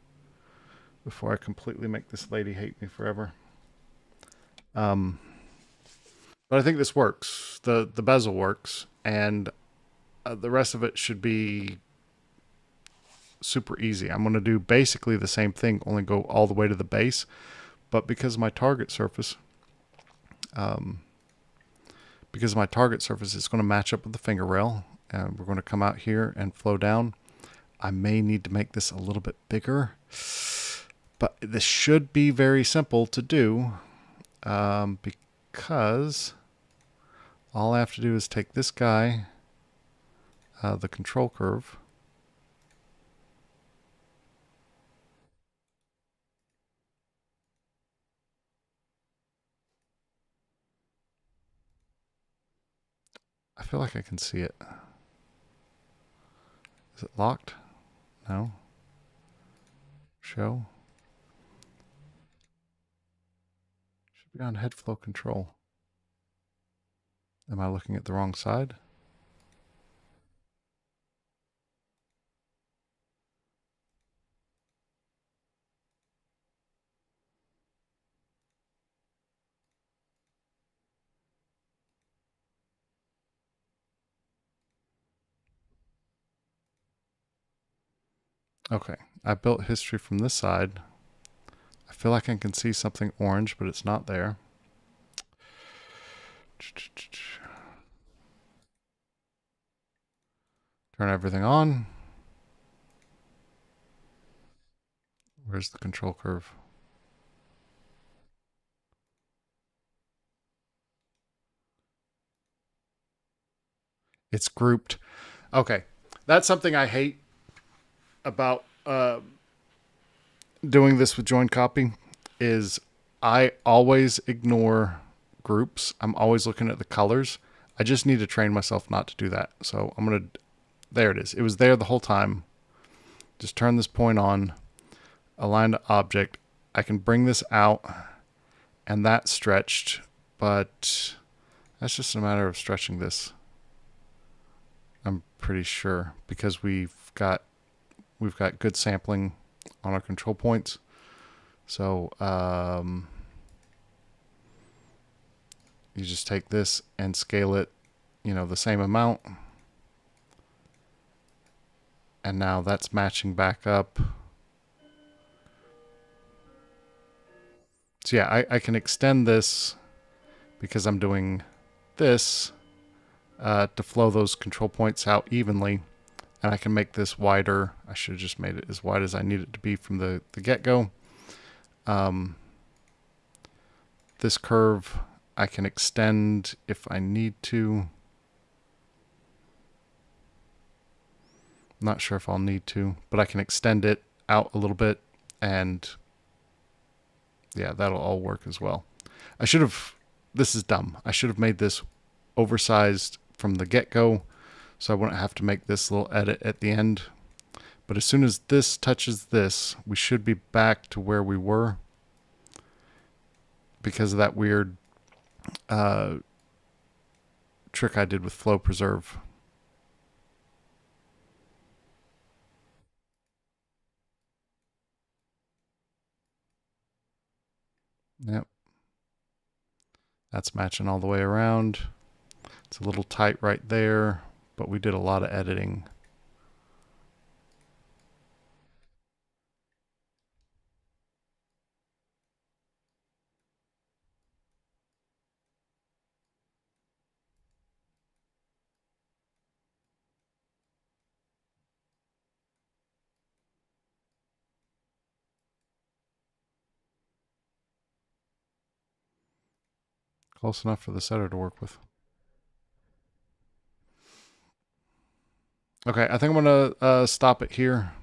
before I completely make this lady hate me forever. Um, but I think this works. The bezel works, and the rest of it should be super easy. I'm going to do basically the same thing, only go all the way to the base. But because my target surface, um, is going to match up with the finger rail, and we're going to come out here and flow down. I may need to make this a little bit bigger, but this should be very simple to do because all I have to do is take this guy, the control curve, I feel like I can see it. Is it locked? No. Show. Should be on head flow control. Am I looking at the wrong side? Okay, I built history from this side. I feel like I can see something orange, but it's not there. Turn everything on. Where's the control curve? It's grouped. Okay, that's something I hate about doing this with join copy is I always ignore groups. I'm always looking at the colors. I just need to train myself not to do that. So I'm going to, there it is. It was there the whole time. Just turn this point on, align to object. I can bring this out and that's stretched, but that's just a matter of stretching this. I'm pretty sure because we've got good sampling on our control points. So you just take this and scale it, the same amount. And now that's matching back up. So yeah, I can extend this because I'm doing this to flow those control points out evenly. And I can make this wider. I should have just made it as wide as I need it to be from the get-go. This curve I can extend if I need to. I'm not sure if I'll need to, but I can extend it out a little bit and yeah, that'll all work as well. I should have, this is dumb. I should have made this oversized from the get-go so I wouldn't have to make this little edit at the end. But as soon as this touches this, we should be back to where we were because of that weird trick I did with Flow Preserve. Yep. That's matching all the way around. It's a little tight right there, but we did a lot of editing. Close enough for the setter to work with. Okay, I think I'm going to stop it here.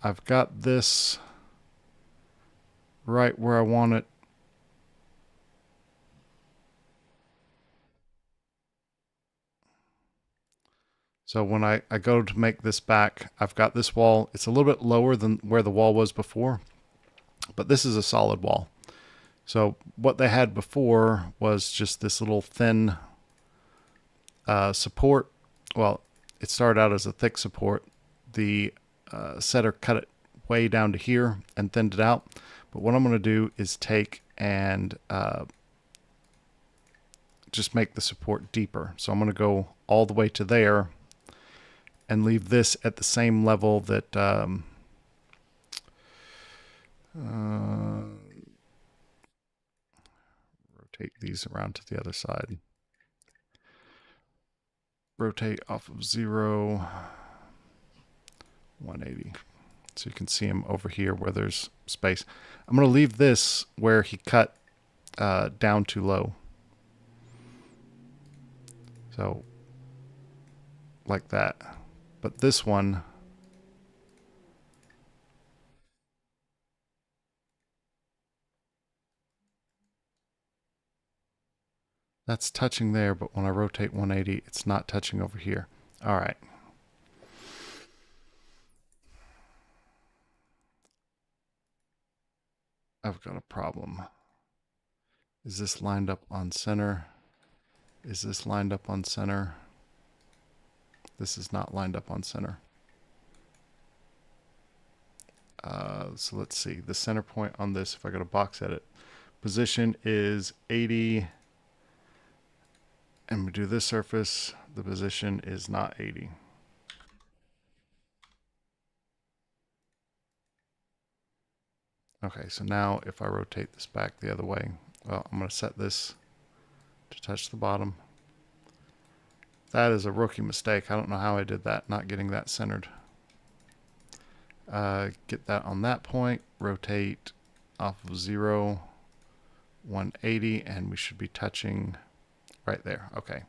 I've got this right where I want it. So when I go to make this back, I've got this wall. It's a little bit lower than where the wall was before, but this is a solid wall. So what they had before was just this little thin support. Well, it started out as a thick support. The setter cut it way down to here and thinned it out. But what I'm going to do is take and just make the support deeper. So I'm going to go all the way to there and leave this at the same level that rotate these around to the other side. Rotate off of 0. 180. So you can see him over here where there's space. I'm going to leave this where he cut down too low. So like that. But this one, that's touching there, but when I rotate 180, it's not touching over here. All right. I've got a problem. Is this lined up on center? Is this lined up on center? This is not lined up on center. So let's see. The center point on this, if I go to box edit, position is 80. And we do this surface, the position is not 80. Okay, so now if I rotate this back the other way, well, I'm going to set this to touch the bottom. That is a rookie mistake. I don't know how I did that, not getting that centered. Get that on that point, rotate off of 0, 180, and we should be touching right there. Okay.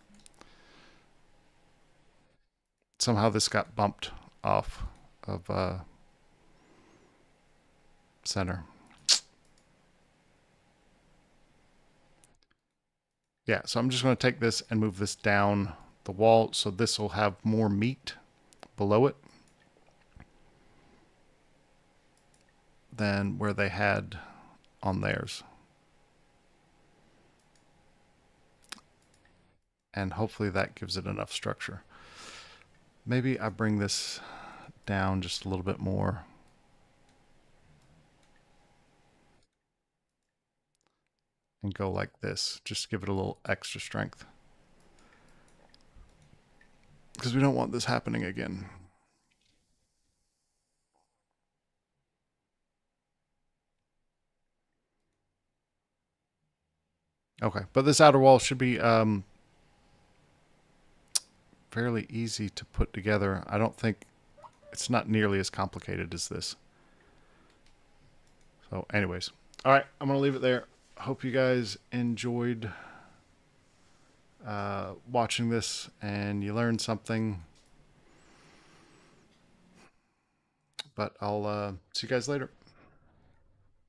Somehow this got bumped off of center. Yeah, so I'm just going to take this and move this down the wall so this will have more meat below it than where they had on theirs. And hopefully that gives it enough structure. Maybe I bring this down just a little bit more. And go like this, just to give it a little extra strength. Because we don't want this happening again. Okay, but this outer wall should be fairly easy to put together. I don't think it's not nearly as complicated as this. So anyways, all right, I'm going to leave it there. Hope you guys enjoyed watching this and you learned something. But I'll see you guys later.